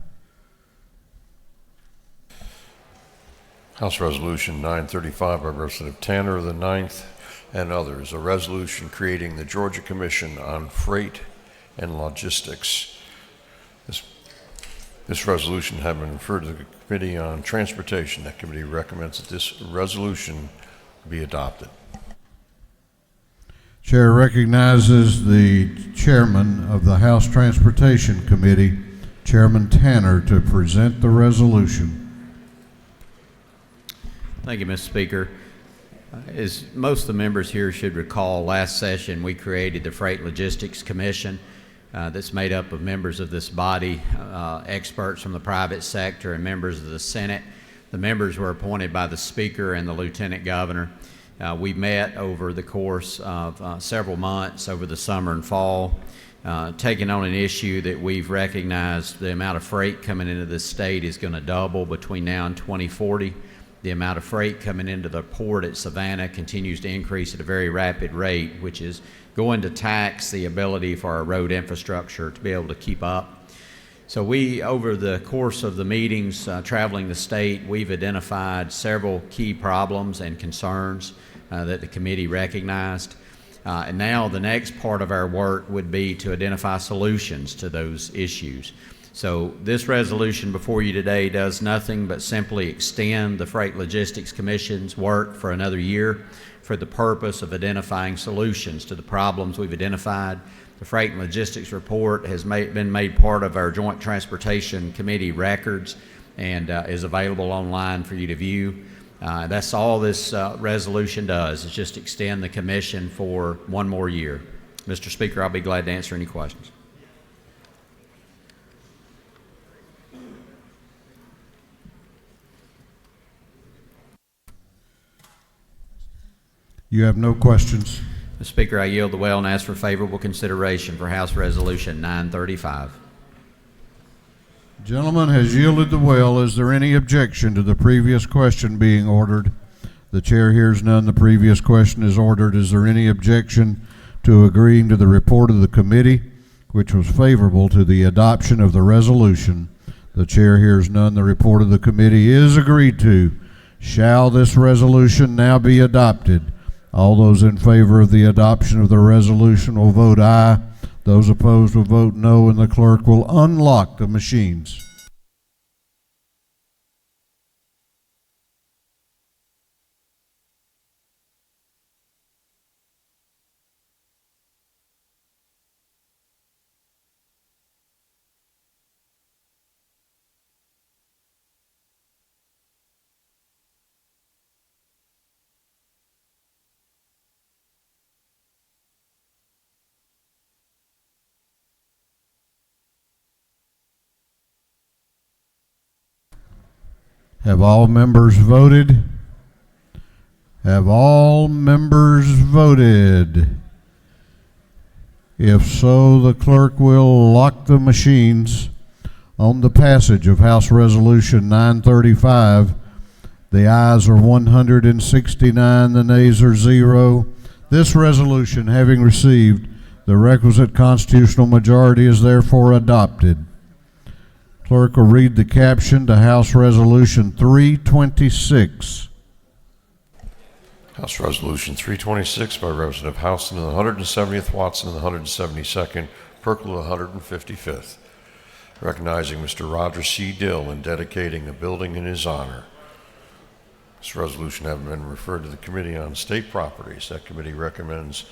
House Resolution 935 by Representative Tanner of the 9th and others, a resolution creating the Georgia Commission on Freight and Logistics. This resolution had been referred to the Committee on Transportation. That committee recommends that this resolution be adopted. Chair recognizes the chairman of the House Transportation Committee, Chairman Tanner, to present the resolution. Thank you, Mr. Speaker. As most of the members here should recall, last session we created the Freight Logistics Commission that's made up of members of this body, experts from the private sector, and members of the Senate. The members were appointed by the Speaker and the Lieutenant Governor. We met over the course of several months over the summer and fall, taking on an issue that we've recognized the amount of freight coming into this state is going to double between now and 2040. The amount of freight coming into the port at Savannah continues to increase at a very rapid rate, which is going to tax the ability for our road infrastructure to be able to keep up. So we, over the course of the meetings traveling the state, we've identified several key problems and concerns that the committee recognized. And now the next part of our work would be to identify solutions to those issues. So this resolution before you today does nothing but simply extend the Freight Logistics Commission's work for another year for the purpose of identifying solutions to the problems we've identified. The Freight and Logistics Report has been made part of our Joint Transportation Committee records and is available online for you to view. That's all this resolution does, is just extend the commission for one more year. Mr. Speaker, I'll be glad to answer any questions. You have no questions. Mr. Speaker, I yield the well and ask for favorable consideration for House Resolution 935. Gentleman has yielded the well. Is there any objection to the previous question being ordered? The chair hears none. The previous question is ordered. Is there any objection to agreeing to the report of the committee, which was favorable to the adoption of the resolution? The chair hears none. The report of the committee is agreed to. Shall this resolution now be adopted? All those in favor of the adoption of the resolution will vote aye. Those opposed will vote no, and the clerk will unlock the machines. Have all members voted? Have all members voted? If so, the clerk will lock the machines on the passage of House Resolution 935. The ayes are 169, the nays are 0. This resolution, having received the requisite constitutional majority, is therefore adopted. Clerk will read the caption to House Resolution 326. House Resolution 326 by Representative Houston in the 170th, Watson in the 172nd, Perkle in the 155th. Recognizing Mr. Roger C. Dill and dedicating a building in his honor. This resolution having been referred to the Committee on State Properties. That committee recommends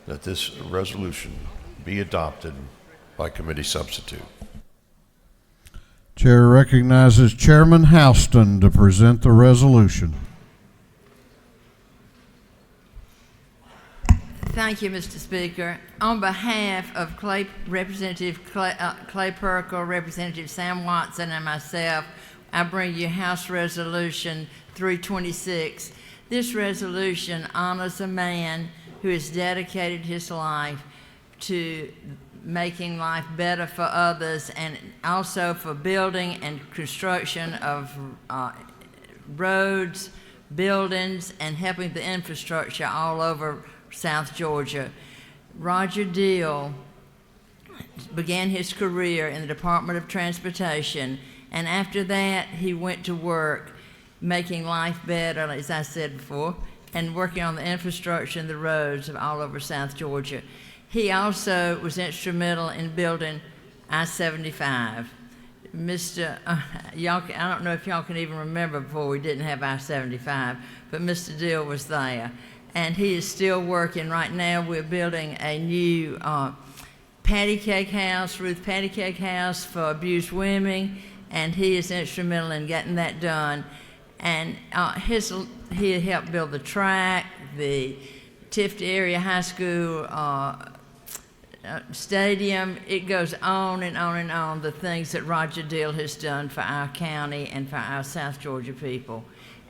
that this resolution be adopted by committee substitute. Chair recognizes Chairman Houston to present the resolution. Thank you, Mr. Speaker. On behalf of Representative Clay Perkle, Representative Sam Watson, and myself, I bring you House Resolution 326. This resolution honors a man who has dedicated his life to making life better for others, and also for building and construction of roads, buildings, and helping the infrastructure all over South Georgia. Roger Dill began his career in the Department of Transportation, and after that he went to work making life better, as I said before, and working on the infrastructure and the roads of all over South Georgia. He also was instrumental in building I-75. I don't know if y'all can even remember before we didn't have I-75, but Mr. Dill was there. And he is still working. Right now we're building a new patty cake house, Ruth Patty Cake House for abused women, and he is instrumental in getting that done. And he helped build the track, the Tifton Area High School stadium. It goes on and on and on, the things that Roger Dill has done for our county and for our South Georgia people.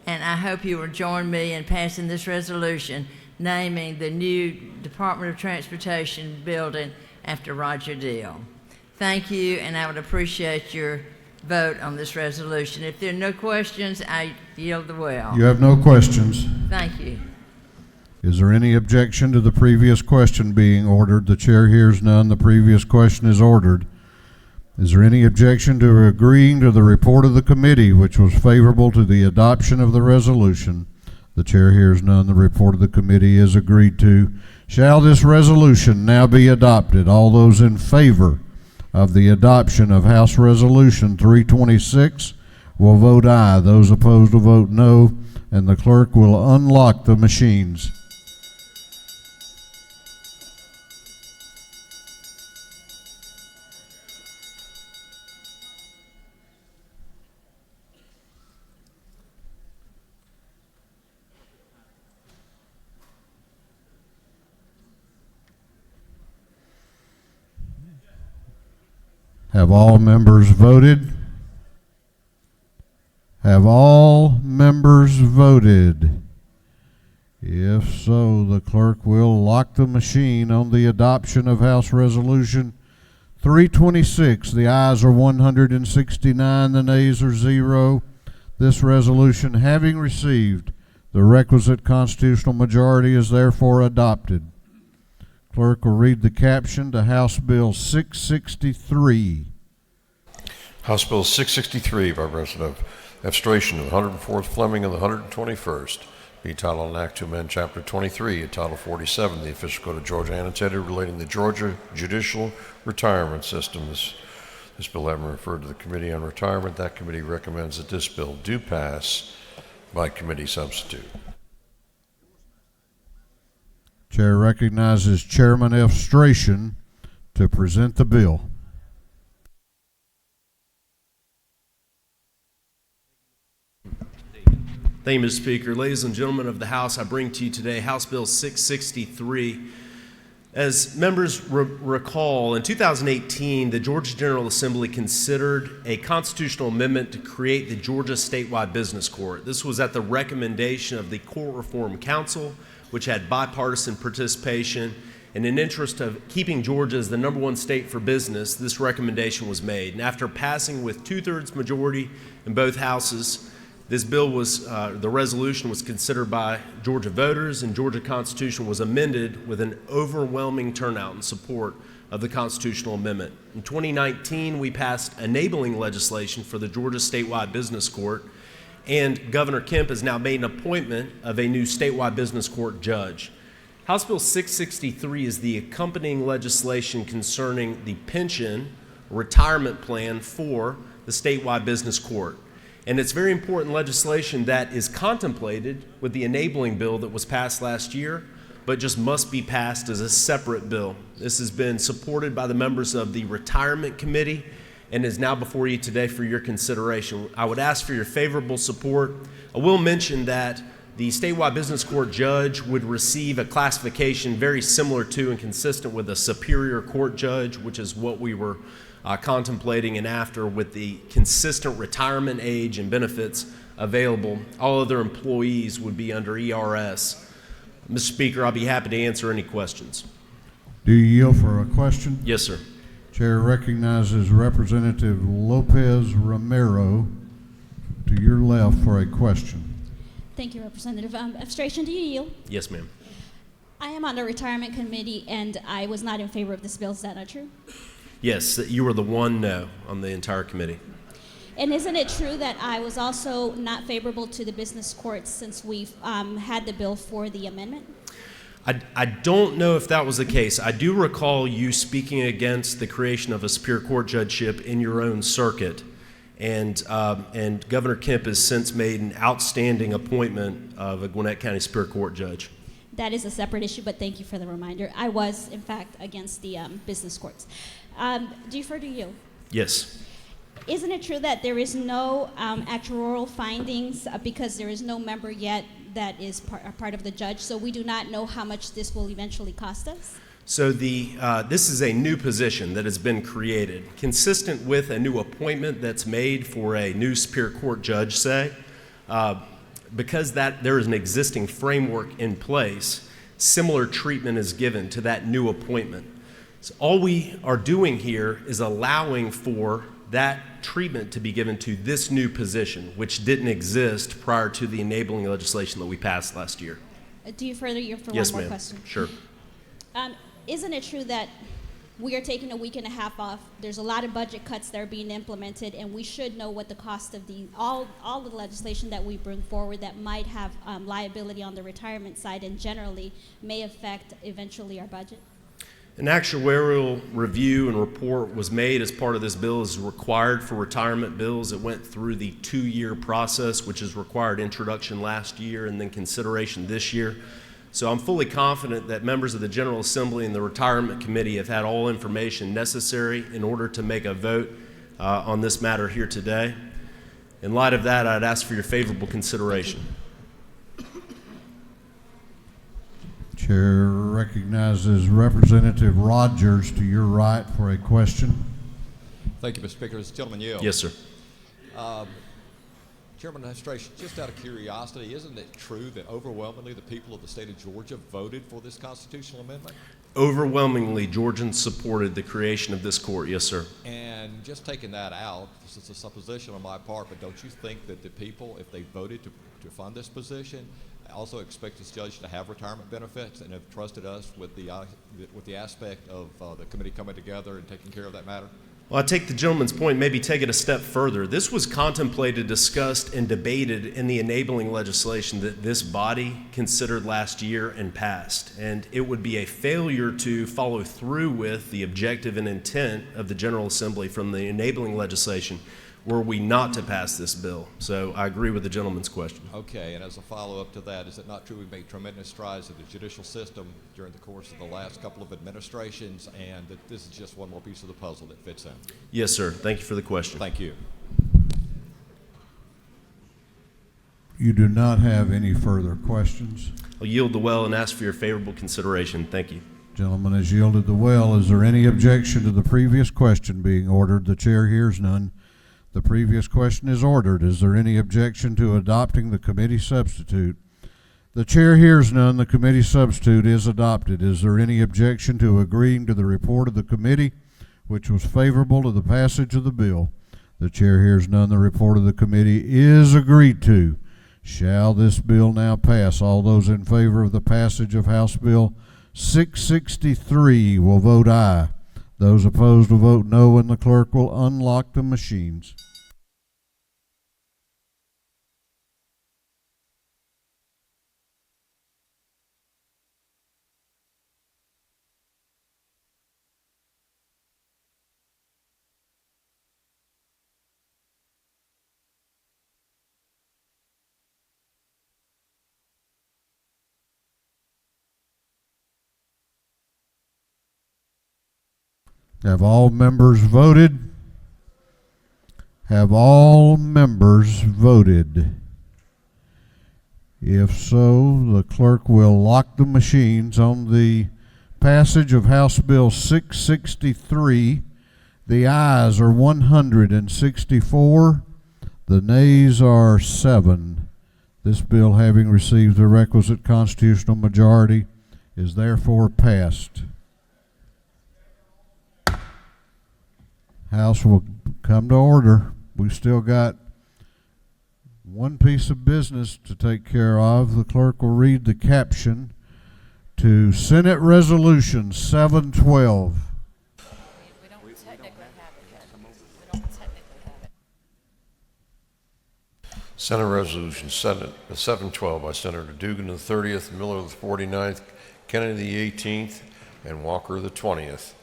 And I hope you will join me in passing this resolution naming the new Department of Transportation building after Roger Dill. Thank you, and I would appreciate your vote on this resolution. If there are no questions, I yield the well. You have no questions. Thank you. Is there any objection to the previous question being ordered? The chair hears none. The previous question is ordered. Is there any objection to agreeing to the report of the committee, which was favorable to the adoption of the resolution? The chair hears none. The report of the committee is agreed to. Shall this resolution now be adopted? All those in favor of the adoption of House Resolution 326 will vote aye. Those opposed will vote no, and the clerk will unlock the machines. Have all members voted? Have all members voted? If so, the clerk will lock the machine on the adoption of House Resolution 326. The ayes are 169, the nays are 0. This resolution, having received the requisite constitutional majority, is therefore adopted. Clerk will read the caption to House Bill 663. House Bill 663 by Representative F. Stration of the 104th Fleming and the 121st. Be titled an act to amend Chapter 23 and Title 47, the Official Code of Georgia, annotated, relating the Georgia Judicial Retirement System. This bill having referred to the Committee on Retirement. That committee recommends that this bill do pass by committee substitute. Chair recognizes Chairman F. Stration to present the bill. Thank you, Mr. Speaker. Ladies and gentlemen of the House, I bring to you today House Bill 663. As members recall, in 2018, the Georgia General Assembly considered a constitutional amendment to create the Georgia Statewide Business Court. This was at the recommendation of the Court Reform Council, which had bipartisan participation. And in interest of keeping Georgia as the #1 state for business, this recommendation was made. And after passing with 2/3 majority in both houses, this bill was, the resolution was considered by Georgia voters, and Georgia Constitution was amended with an overwhelming turnout in support of the constitutional amendment. In 2019, we passed enabling legislation for the Georgia Statewide Business Court, and Governor Kemp has now made an appointment of a new statewide business court judge. House Bill 663 is the accompanying legislation concerning the pension retirement plan for the statewide business court. And it's very important legislation that is contemplated with the enabling bill that was passed last year, but just must be passed as a separate bill. This has been supported by the members of the Retirement Committee and is now before you today for your consideration. I would ask for your favorable support. I will mention that the statewide business court judge would receive a classification very similar to and consistent with a superior court judge, which is what we were contemplating and after, with the consistent retirement age and benefits available. All other employees would be under ERS. Mr. Speaker, I'll be happy to answer any questions. Do you yield for a question? Yes, sir. Chair recognizes Representative Lopez Romero to your left for a question. Thank you, Representative. F. Stration, do you yield? Yes, ma'am. I am on the Retirement Committee, and I was not in favor of this bill. Is that not true? Yes, you were the one no on the entire committee. And isn't it true that I was also not favorable to the business courts since we've had the bill for the amendment? I don't know if that was the case. I do recall you speaking against the creation of a superior court judgeship in your own circuit. And Governor Kemp has since made an outstanding appointment of a Gwinnett County Superior Court judge. That is a separate issue, but thank you for the reminder. I was, in fact, against the business courts. Do you refer to you? Yes. Isn't it true that there is no actuarial findings because there is no member yet that is part of the judge, so we do not know how much this will eventually cost us? So this is a new position that has been created, consistent with a new appointment that's made for a new Superior Court judge, say. Because there is an existing framework in place, similar treatment is given to that new appointment. So all we are doing here is allowing for that treatment to be given to this new position, which didn't exist prior to the enabling legislation that we passed last year. Do you further your Yes, one more ma'am. question? Sure. Isn't it true that we are taking a week and a half off? There's a lot of budget cuts that are being implemented, and we should know what the cost of all the legislation that we bring forward that might have liability on the retirement side and generally may affect eventually our budget? An actuarial review and report was made as part of this bill as required for retirement bills. It went through the 2-year process, which is required introduction last year and then consideration this year. So I'm fully confident that members of the General Assembly and the Retirement Committee have had all information necessary in order to make a vote on this matter here today. In light of that, I'd ask for your favorable consideration. Chair recognizes Representative Rogers to your right for a question. Thank you, Mr. Speaker. This is Gentleman Yell. Yes, sir. Chairman of the Administration, just out of curiosity, isn't it true that overwhelmingly the people of the state of Georgia voted for this constitutional amendment? Overwhelmingly, Georgians supported the creation of this court. Yes, sir. And just taking that out, this is a supposition on my part, but don't you think that the people, if they voted to fund this position, also expect this judge to have retirement benefits and have trusted us with the aspect of the committee coming together and taking care of that matter? Well, I take the gentleman's point, maybe take it a step further. This was contemplated, discussed, and debated in the enabling legislation that this body considered last year and passed. And it would be a failure to follow through with the objective and intent of the General Assembly from the enabling legislation were we not to pass this bill. So I agree with the gentleman's question. Okay, and as a follow-up to that, is it not true we've made tremendous strides in the judicial system during the course of the last couple of administrations, and that this is just one more piece of the puzzle that fits in? Yes, sir. Thank you for the question. Thank you. You do not have any further questions. I'll yield the well and ask for your favorable consideration. Thank you. Gentleman has yielded the well. Is there any objection to the previous question being ordered? The chair hears none. The previous question is ordered. Is there any objection to adopting the committee substitute? The chair hears none. The committee substitute is adopted. Is there any objection to agreeing to the report of the committee, which was favorable to the passage of the bill? The chair hears none. The report of the committee is agreed to. Shall this bill now pass? All those in favor of the passage of House Bill 663 will vote aye. Those opposed will vote no, and the clerk will unlock the machines. Have all members voted? Have all members voted? If so, the clerk will lock the machines on the passage of House Bill 663. The ayes are 164. The nays are 7. This bill, having received the requisite constitutional majority, is therefore passed. House will come to order. We've still got one piece of business to take care of. The clerk will read the caption to Senate Resolution 712. Senate Resolution 712 by Senator Dugan the 30th, Miller the 49th, Kennedy the 18th, and Walker the 20th.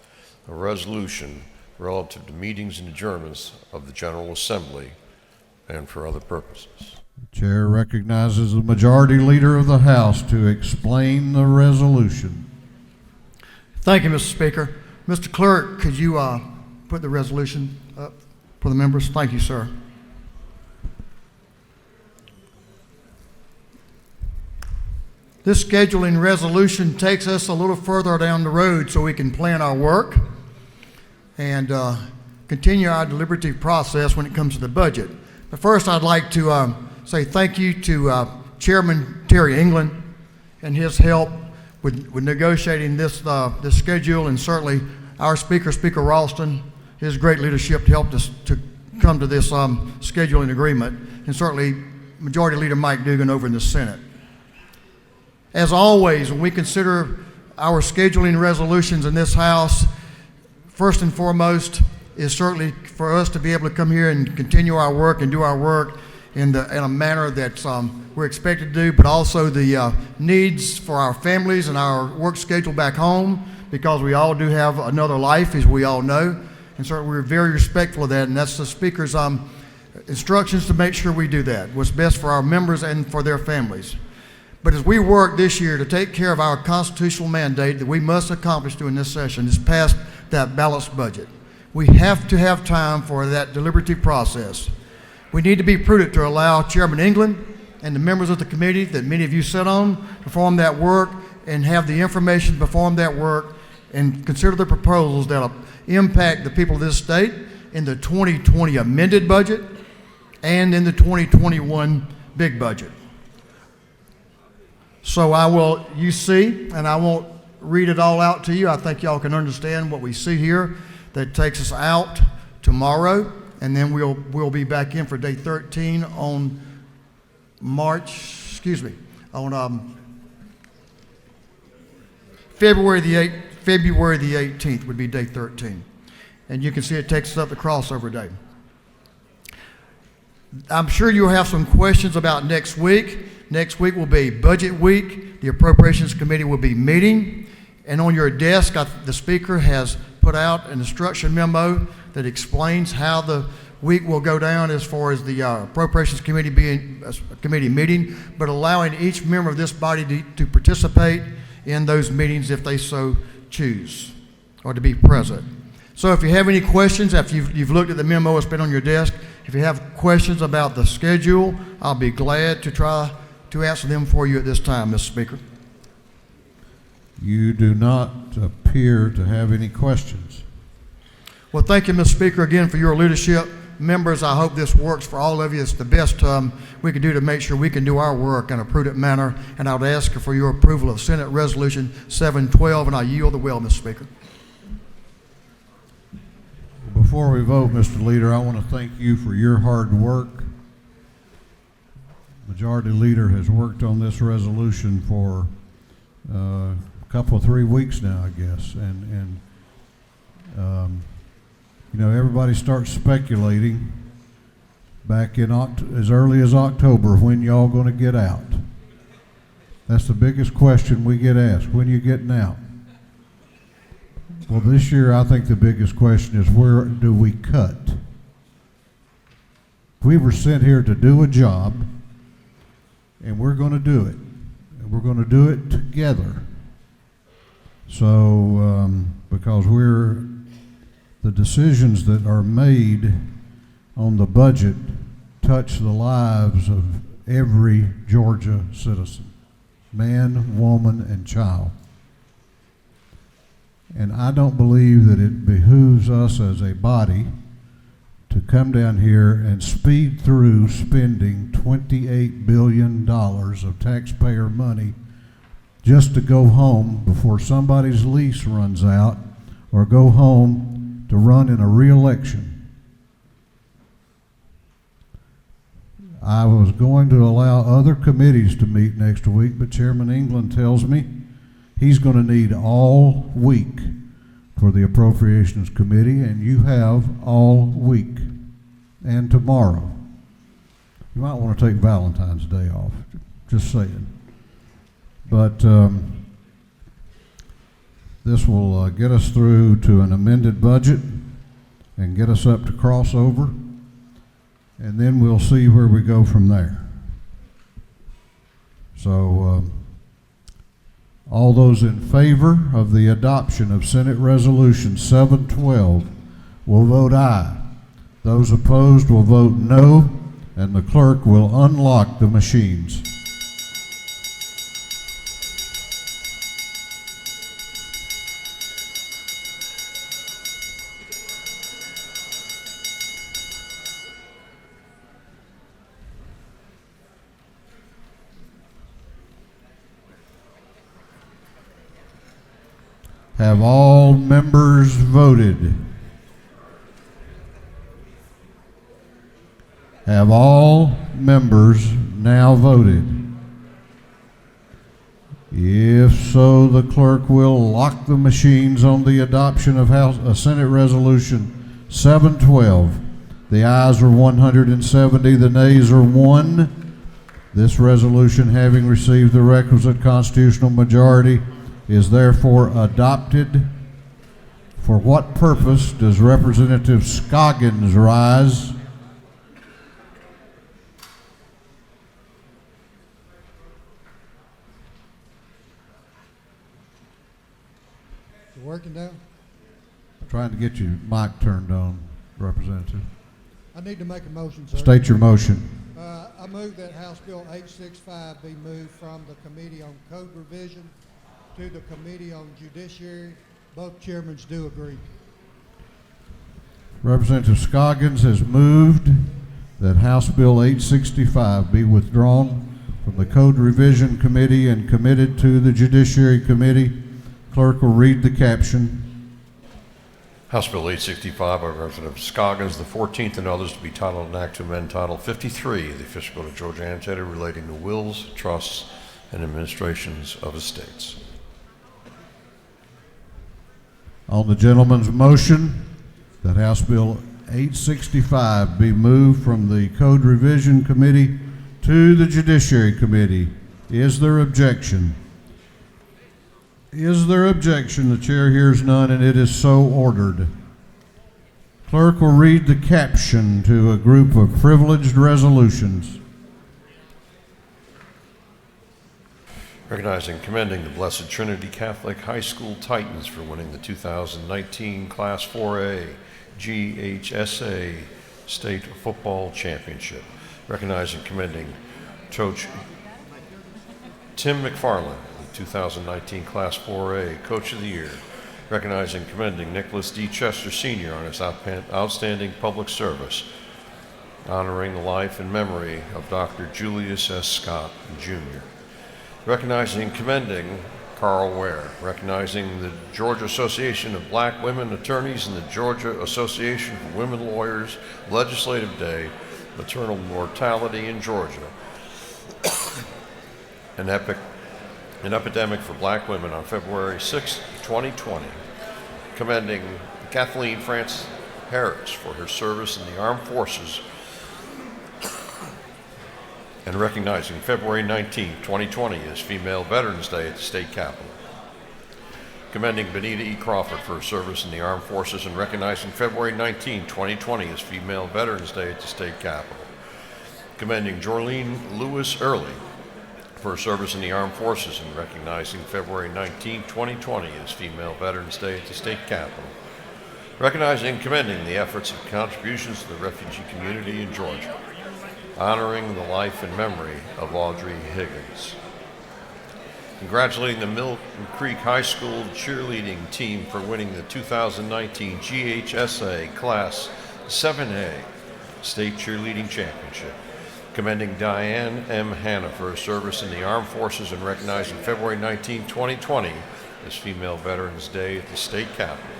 A resolution relative to meetings and adjournments of the General Assembly and for other purposes. The chair recognizes the Majority Leader of the House to explain the resolution. Thank you, Mr. Speaker. Mr. Clerk, could you put the resolution up for the members? Thank you, sir. This scheduling resolution takes us a little further down the road so we can plan our work and continue our deliberative process when it comes to the budget. But first, I'd like to say thank you to Chairman Terry England and his help with negotiating this schedule, and certainly our Speaker, Speaker Ralston, his great leadership helped us to come to this scheduling agreement, and certainly Majority Leader Mike Dugan over in the Senate. As always, when we consider our scheduling resolutions in this House, first and foremost is certainly for us to be able to come here and continue our work and do our work in a manner that we're expected to do, but also the needs for our families and our work schedule back home, because we all do have another life, as we all know, and certainly we're very respectful of that, and that's the Speaker's instructions to make sure we do that, what's best for our members and for their families. But as we work this year to take care of our constitutional mandate that we must accomplish during this session, is pass that balanced budget. We have to have time for that deliberative process. We need to be prudent to allow Chairman England and the members of the committee that many of you sit on perform that work and have the information to perform that work and consider the proposals that will impact the people of this state in the 2020 amended budget and in the 2021 big budget. So you see, and I won't read it all out to you. I think y'all can understand what we see here that takes us out tomorrow, and then we'll be back in for day 13 on February the 18th would be day 13. And you can see it takes us up the crossover day. I'm sure you'll have some questions about next week. Next week will be budget week. The Appropriations Committee will be meeting. And on your desk, the Speaker has put out an instruction memo that explains how the week will go down as far as the Appropriations Committee being a committee meeting, but allowing each member of this body to participate in those meetings if they so choose, or to be present. So if you have any questions, after you've looked at the memo that's been on your desk, if you have questions about the schedule, I'll be glad to try to answer them for you at this time, Mr. Speaker. You do not appear to have any questions. Well, thank you, Mr. Speaker, again for your leadership. Members, I hope this works for all of you. It's the best we can do to make sure we can do our work in a prudent manner, and I would ask for your approval of Senate Resolution 712, and I yield the will, Mr. Speaker. Before we vote, Mr. Leader, I want to thank you for your hard work. Majority Leader has worked on this resolution for a couple of 3 weeks now, I guess, and you know, everybody starts speculating back in as early as October when y'all going to get out. That's the biggest question we get asked: when you getting out? Well, this year I think the biggest question is, where do we cut? We were sent here to do a job, and we're going to do it. And we're going to do it together. So, because the decisions that are made on the budget touch the lives of every Georgia citizen, man, woman, and child. And I don't believe that it behooves us as a body to come down here and speed through spending $28 billion of taxpayer money just to go home before somebody's lease runs out, or go home to run in a re-election. I was going to allow other committees to meet next week, but Chairman England tells me he's going to need all week for the Appropriations Committee, and you have all week and tomorrow. You might want to take Valentine's Day off, just saying. But this will get us through to an amended budget and get us up to crossover, and then we'll see where we go from there. So all those in favor of the adoption of Senate Resolution 712 will vote aye. Those opposed will vote no, and the clerk will unlock the machines. Have all members voted? Have all members now voted? If so, the clerk will lock the machines on the adoption of Senate Resolution 712. The ayes are 170, the nays are 1. This resolution, having received the requisite constitutional majority, is therefore adopted. For what purpose does Representative Scoggins rise? Is it working now? Trying to get your mic turned on, Representative. I need to make a motion, sir. State your motion. I move that House Bill 865 be moved from the Committee on Code Revision to the Committee on Judiciary. Both chairmen do agree. Representative Scoggins has moved that House Bill 865 be withdrawn from the Code Revision Committee and committed to the Judiciary Committee. Clerk will read the caption. House Bill 865 by Representative Scoggins, the 14th, and others to be titled an act to amend Title 53 of the official code of Georgia annotated relating to wills, trusts, and administrations of estates. On the gentleman's motion that House Bill 865 be moved from the Code Revision Committee to the Judiciary Committee, is there objection? Is there objection? The chair hears none, and it is so ordered. Clerk will read the caption to a group of privileged resolutions. Recognizing and commending the Blessed Trinity Catholic High School Titans for winning the 2019 Class 4A GHSA State Football Championship. Recognizing and commending Coach Tim McFarland, the 2019 Class 4A Coach of the Year. Recognizing and commending Nicholas D. Chester Sr. on his outstanding public service. Honoring the life and memory of Dr. Julius S. Scott, Jr. Recognizing and commending Carl Ware. Recognizing the Georgia Association of Black Women Attorneys and the Georgia Association for Women Lawyers Legislative Day, Maternal Mortality in Georgia. An epidemic for black women on February 6, 2020. Commending Kathleen Frances Harris for her service in the armed forces and recognizing February 19, 2020 as Female Veterans Day at the State Capitol. Commending Benita E. Crawford for her service in the armed forces and recognizing February 19, 2020 as Female Veterans Day at the State Capitol. Commending Jorlene Lewis Early for her service in the armed forces and recognizing February 19, 2020 as Female Veterans Day at the State Capitol. Recognizing and commending the efforts and contributions to the refugee community in Georgia. Honoring the life and memory of Audrey Higgins. Congratulating the Milton Creek High School cheerleading team for winning the 2019 GHSA Class 7A State Cheerleading Championship. Commending Diane M. Hanna for her service in the armed forces and recognizing February 19, 2020 as Female Veterans Day at the State Capitol.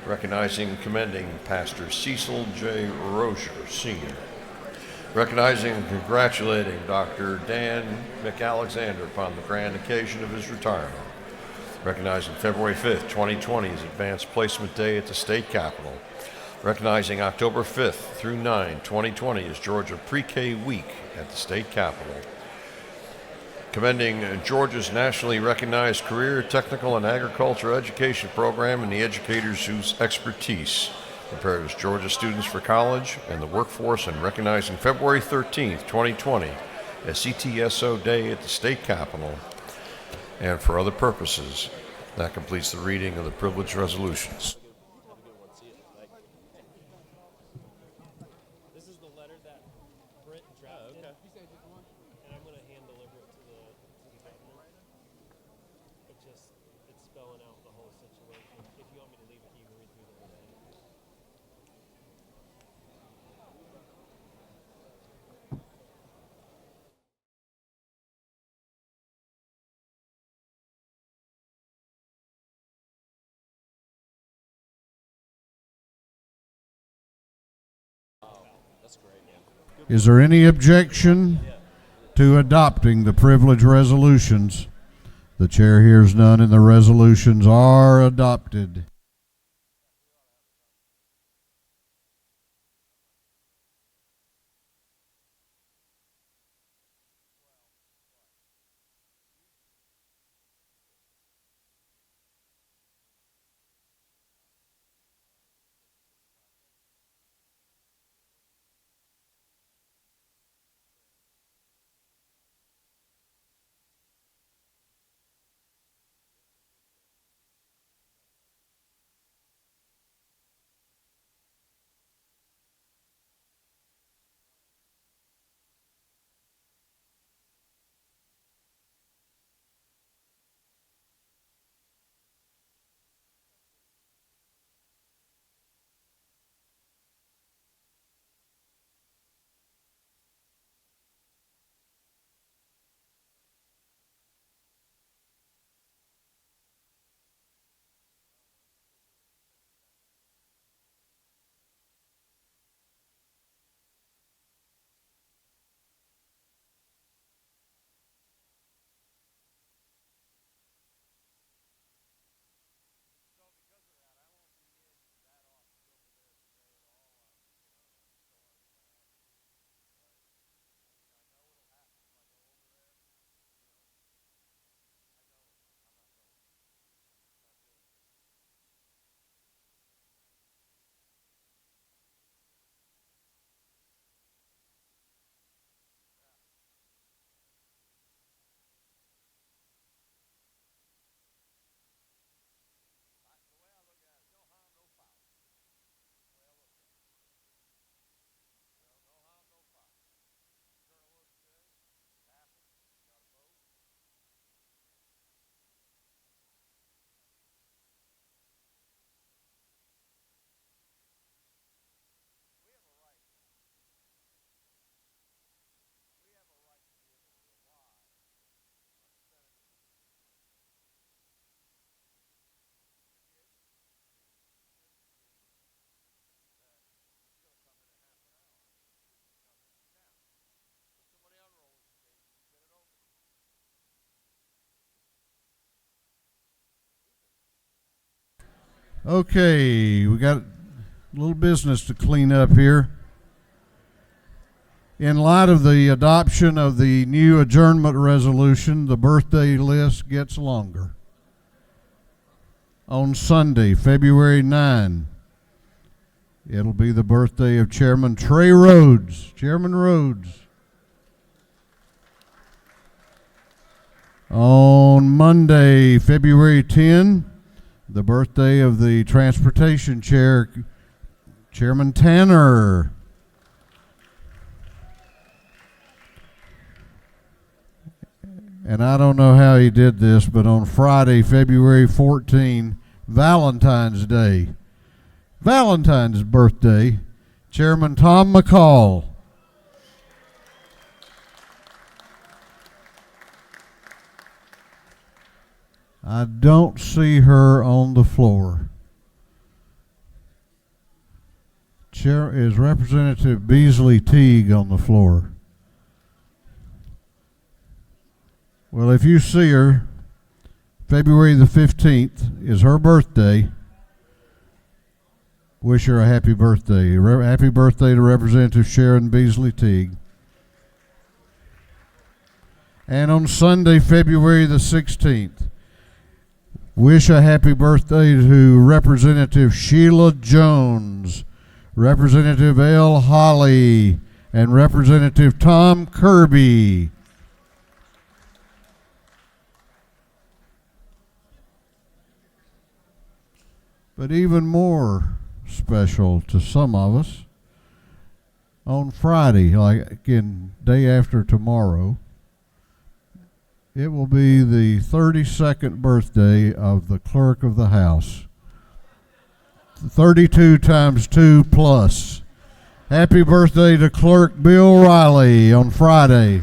Recognizing and commending Pastor Cecil J. Rozier, Sr. Recognizing and congratulating Dr. Dan McAlexander upon the grand occasion of his retirement. Recognizing February 5th, 2020 as Advanced Placement Day at the State Capitol. Recognizing October 5th through 9, 2020 as Georgia Pre-K Week at the State Capitol. Commending Georgia's nationally recognized career, technical, and agriculture education program and the educators whose expertise prepares Georgia students for college and the workforce, and recognizing February 13th, 2020 as CTSO Day at the State Capitol. And for other purposes, that completes the reading of the privileged resolutions. Is there any objection to adopting the privilege resolutions? The chair hears none, and the resolutions are adopted. Okay, we got a little business to clean up here. In light of the adoption of the new adjournment resolution, the birthday list gets longer. On Sunday, February 9, it'll be the birthday of Chairman Trey Rhodes. Chairman Rhodes. On Monday, February 10, the birthday of the Transportation Chair, Chairman Tanner. And I don't know how he did this, but on Friday, February 14, Valentine's Day, Valentine's birthday, Chairman Tom McCall. I don't see her on the floor. Is Representative Beasley Teague on the floor? Well, if you see her, February the 15th is her birthday. Wish her a happy birthday. Happy birthday to Representative Sharon Beasley Teague. And on Sunday, February the 16th, wish a happy birthday to Representative Sheila Jones, Representative L. Holly, and Representative Tom Kirby. But even more special to some of us, on Friday, like again, day after tomorrow, it will be the 32nd birthday of the Clerk of the House. 32 times 2 plus. Happy birthday to Clerk Bill Riley on Friday.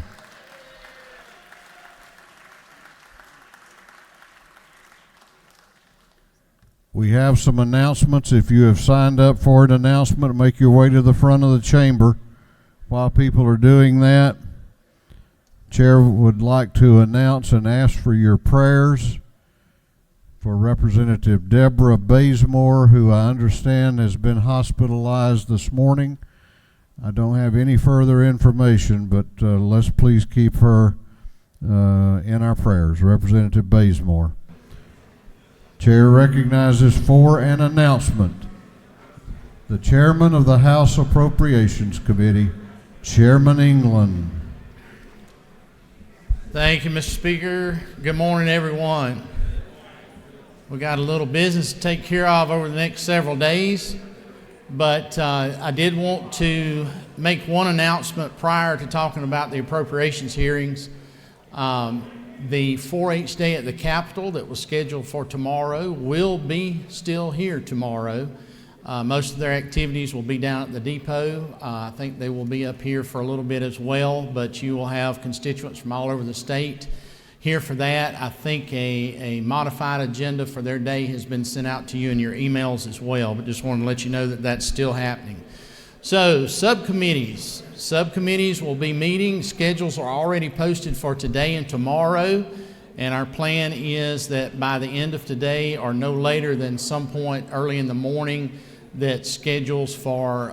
We have some announcements. If you have signed up for an announcement, make your way to the front of the chamber. While people are doing that, Chair would like to announce and ask for your prayers for Representative Deborah Bazemore, who I understand has been hospitalized this morning. I don't have any further information, but let's please keep her in our prayers. Representative Bazemore. Chair recognizes for an announcement the Chairman of the House Appropriations Committee, Chairman England. Thank you, Mr. Speaker. Good morning, everyone. We got a little business to take care of over the next several days, but I did want to make one announcement prior to talking about the appropriations hearings. The 4-H Day at the Capitol that was scheduled for tomorrow will be still here tomorrow. Most of their activities will be down at the depot. I think they will be up here for a little bit as well, but you will have constituents from all over the state here for that. I think a modified agenda for their day has been sent out to you in your emails as well, but just wanted to let you know that that's still happening. So, subcommittees. Subcommittees will be meeting. Schedules are already posted for today and tomorrow, and our plan is that by the end of today or no later than some point early in the morning, that schedules for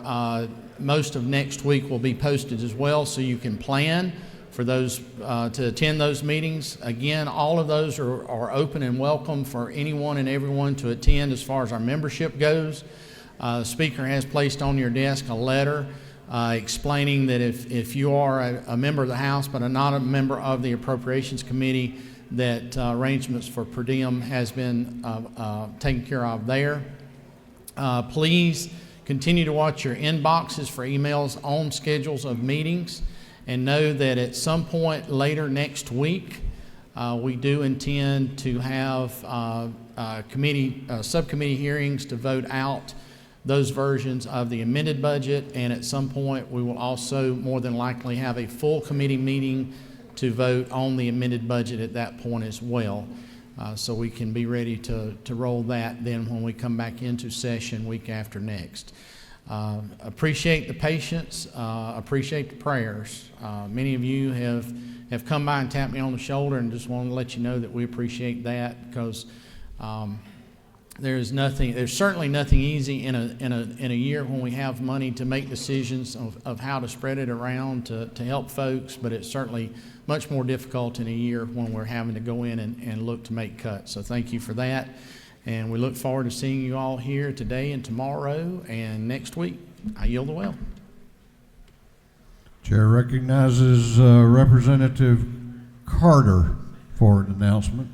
most of next week will be posted as well, so you can plan for those to attend those meetings. Again, all of those are open and welcome for anyone and everyone to attend as far as our membership goes. The Speaker has placed on your desk a letter explaining that if you are a member of the House but are not a member of the Appropriations Committee, that arrangements for per diem has been taken care of there. Please continue to watch your inboxes for emails on schedules of meetings, and know that at some point later next week, we do intend to have subcommittee hearings to vote out those versions of the amended budget, and at some point we will also more than likely have a full committee meeting to vote on the amended budget at that point as well. So we can be ready to roll that then when we come back into session week after next. Appreciate the patience, appreciate the prayers. Many of you have come by and tapped me on the shoulder, and just want to let you know that we appreciate that, because there's certainly nothing easy in a year when we have money to make decisions of how to spread it around to help folks, but it's certainly much more difficult in a year when we're having to go in and look to make cuts. So thank you for that. And we look forward to seeing you all here today and tomorrow and next week. I yield the well. Chair recognizes Representative Carter for an announcement.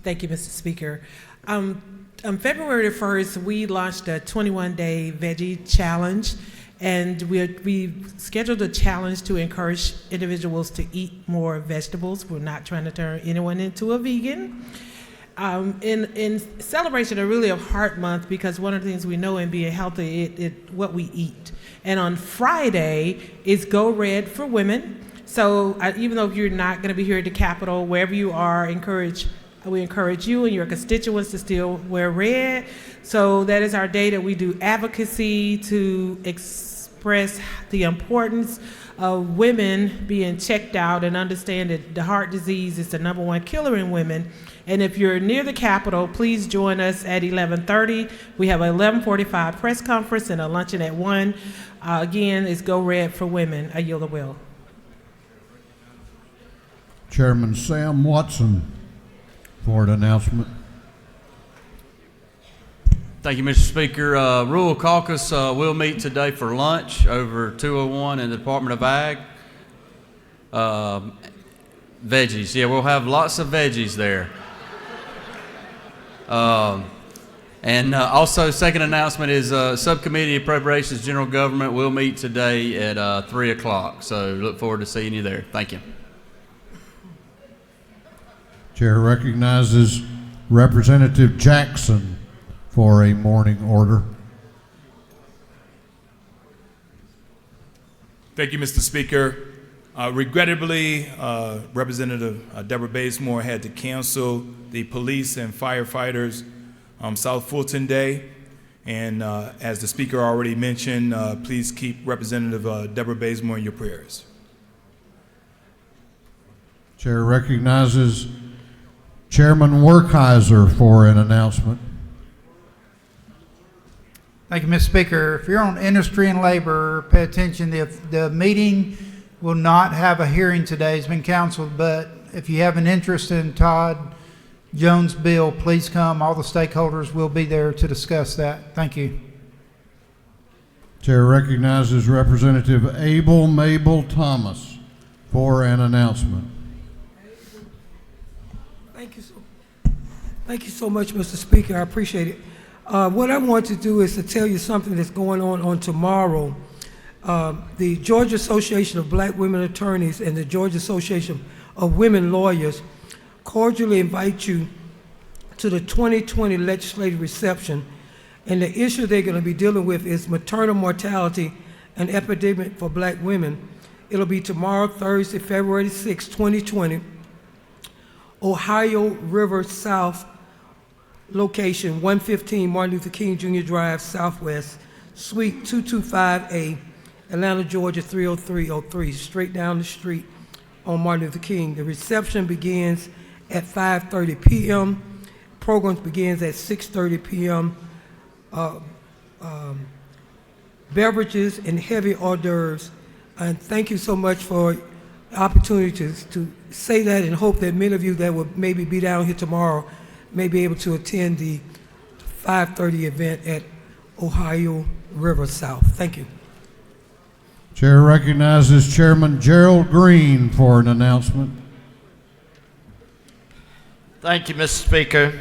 Thank you, Mr. Speaker. On February 1st, we launched a 21-day Veggie challenge, and we scheduled a challenge to encourage individuals to eat more vegetables. We're not trying to turn anyone into a vegan. In celebration of really of Heart Month, because one of the things we know in being healthy is what we eat. And on Friday is Go Red for Women. So even though you're not going to be here at the Capitol, wherever you are, we encourage you and your constituents to still wear red. So that is our day that we do advocacy to express the importance of women being checked out and understand that the heart disease is the #1 killer in women. And if you're near the Capitol, please join us at 11:30. We have an 11:45 press conference and a luncheon at 1. Again, it's Go Red for Women. I yield the will. Chairman Sam Watson for an announcement. Thank you, Mr. Speaker. Rural Caucus will meet today for lunch over 201 in the Department of Ag. Veggies, yeah, we'll have lots of veggies there. And also, second announcement is Subcommittee Appropriations General Government will meet today at 3 o'clock. So look forward to seeing you there. Thank you. Chair recognizes Representative Jackson for a morning order. Thank you, Mr. Speaker. Regrettably, Representative Deborah Bazemore had to cancel the police and firefighters South Fulton Day. And as the Speaker already mentioned, please keep Representative Deborah Bazemore in your prayers. Chair recognizes Chairman Werkheiser for an announcement. Thank you, Mr. Speaker. If you're on industry and labor, pay attention. The meeting will not have a hearing today. It's been canceled, but if you have an interest in Todd Jones' bill, please come. All the stakeholders will be there to discuss that. Thank you. Chair recognizes Representative Abel Mabel Thomas for an announcement. Thank you so much, Mr. Speaker. I appreciate it. What I want to do is to tell you something that's going on tomorrow. The Georgia Association of Black Women Attorneys and the Georgia Association of Women Lawyers cordially invite you to the 2020 legislative reception. And the issue they're going to be dealing with is maternal mortality and epidemic for black women. It'll be tomorrow, Thursday, February 6, 2020, Ohio River South, location 115 Martin Luther King Jr. Drive Southwest, Suite 225A, Atlanta, Georgia 30303, straight down the street on Martin Luther King. The reception begins at 5:30 p.m. Programs begins at 6:30 p.m. Beverages and heavy hors d'oeuvres. And thank you so much for the opportunity to say that, and hope that many of you that will maybe be down here tomorrow may be able to attend the 5:30 event at Ohio River South. Thank you. Chair recognizes Chairman Gerald Green for an announcement. Thank you, Mr. Speaker.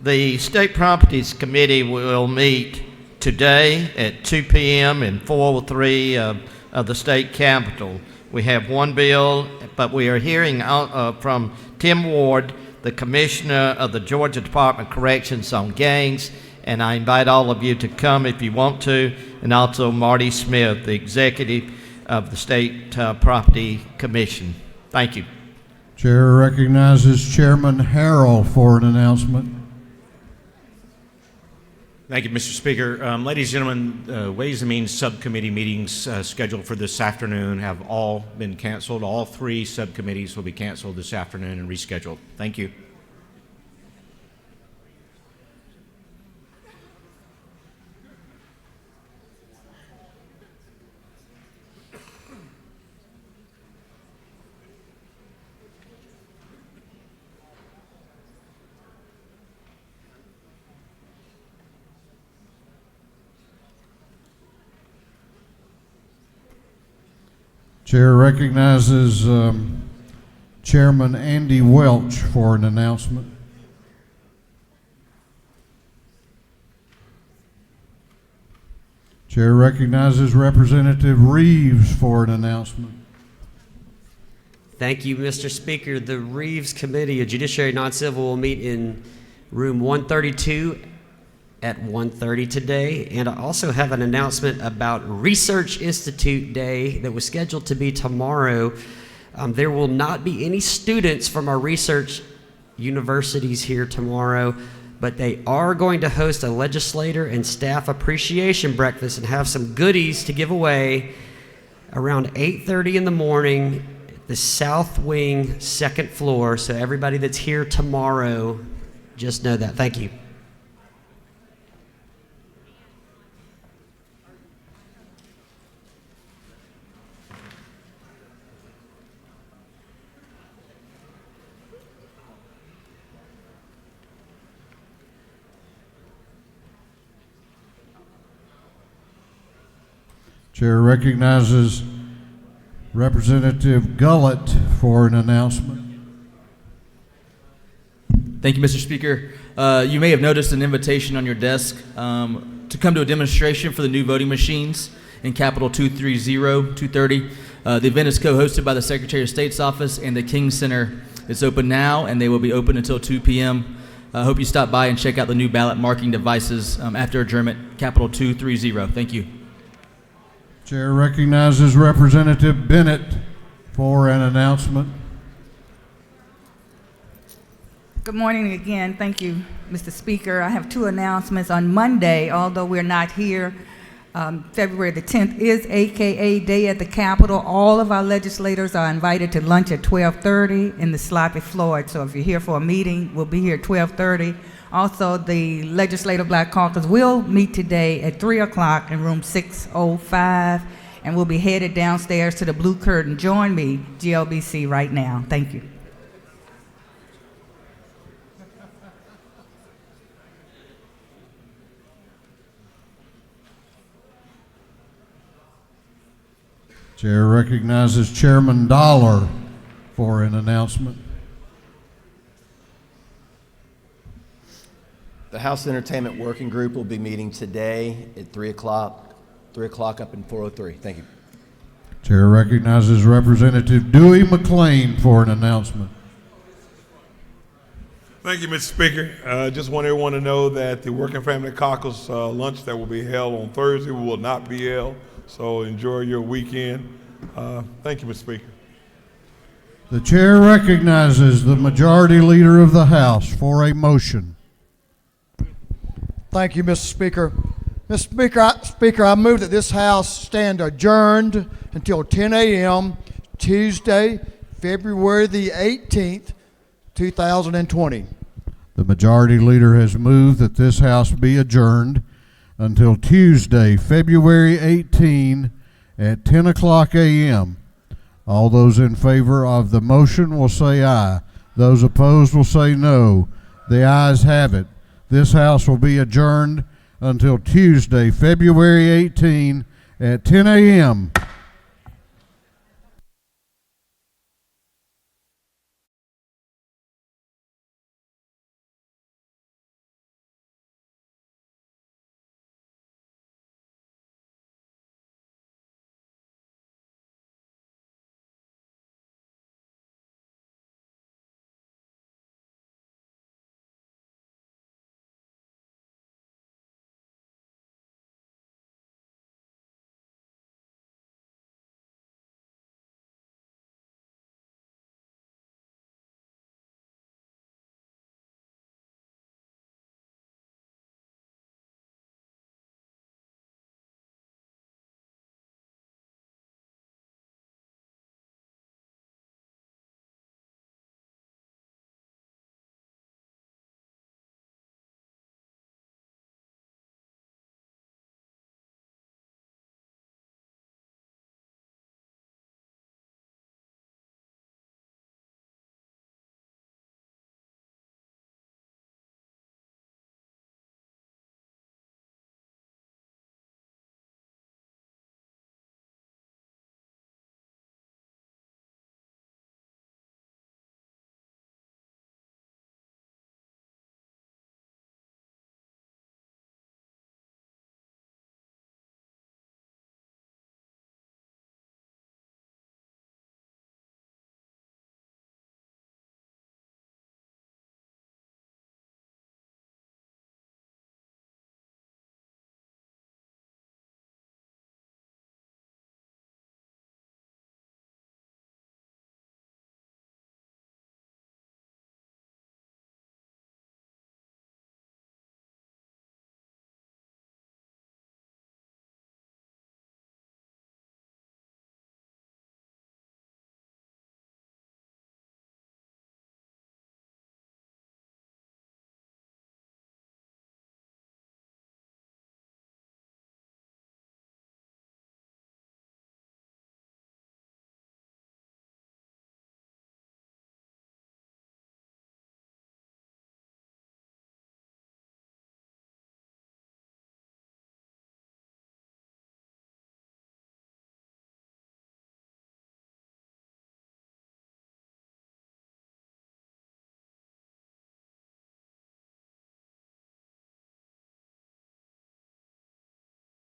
The State Properties Committee will meet today at 2 p.m. in 403 of the State Capitol. We have one bill, but we are hearing from Tim Ward, the Commissioner of the Georgia Department of Corrections on gangs, and I invite all of you to come if you want to, and also Marty Smith, the Executive of the State Property Commission. Thank you. Chair recognizes Chairman Harrell for an announcement. Thank you, Mr. Speaker. Ladies and gentlemen, Ways and Means Subcommittee meetings scheduled for this afternoon have all been canceled. All three subcommittees will be canceled this afternoon and rescheduled. Thank you. Chair recognizes Chairman Andy Welch for an announcement. Chair recognizes Representative Reeves for an announcement. Thank you, Mr. Speaker. The Reeves Committee of Judiciary Non-Civil will meet in room 132 at 1:30 today. And I also have an announcement about Research Institute Day that was scheduled to be tomorrow. There will not be any students from our research universities here tomorrow, but they are going to host a legislator and staff appreciation breakfast and have some goodies to give away around 8:30 in the morning at the South Wing, second floor. So everybody that's here tomorrow, just know that. Thank you. Chair recognizes Representative Gullett for an announcement. Thank you, Mr. Speaker. You may have noticed an invitation on your desk to come to a demonstration for the new voting machines in Capitol 230. The event is co-hosted by the Secretary of State's office and the King Center. It's open now, and they will be open until 2 p.m. I hope you stop by and check out the new ballot marking devices after adjournment, Capitol 230. Thank you. Chair recognizes Representative Bennett for an announcement. Good morning again. Thank you, Mr. Speaker. I have two announcements. On Monday, although we're not here, February the 10th is AKA Day at the Capitol. All of our legislators are invited to lunch at 12:30 in the Sloppy Floyd. So if you're here for a meeting, we'll be here at 12:30. Also, the Legislative Black Caucus will meet today at 3 o'clock in room 605, and we'll be headed downstairs to the Blue Curtain. Join me, GLBC, right now. Thank you. Chair recognizes Chairman Dollar for an announcement. The House Entertainment Working Group will be meeting today at 3 o'clock up in 403. Thank you. Chair recognizes Representative Dewey McLean for an announcement. Thank you, Mr. Speaker. Just want everyone to know that the Working Family Caucus lunch that will be held on Thursday will not be held, so enjoy your weekend. Thank you, Mr. Speaker. The chair recognizes the Majority Leader of the House for a motion. Thank you, Mr. Speaker. Mr. Speaker, I move that this House stand adjourned until 10 a.m. Tuesday, February the 18th, 2020. The Majority Leader has moved that this House be adjourned until Tuesday, February 18 at 10 o'clock a.m. All those in favor of the motion will say aye. Those opposed will say no. The ayes have it. This House will be adjourned until Tuesday, February 18 at 10 a.m.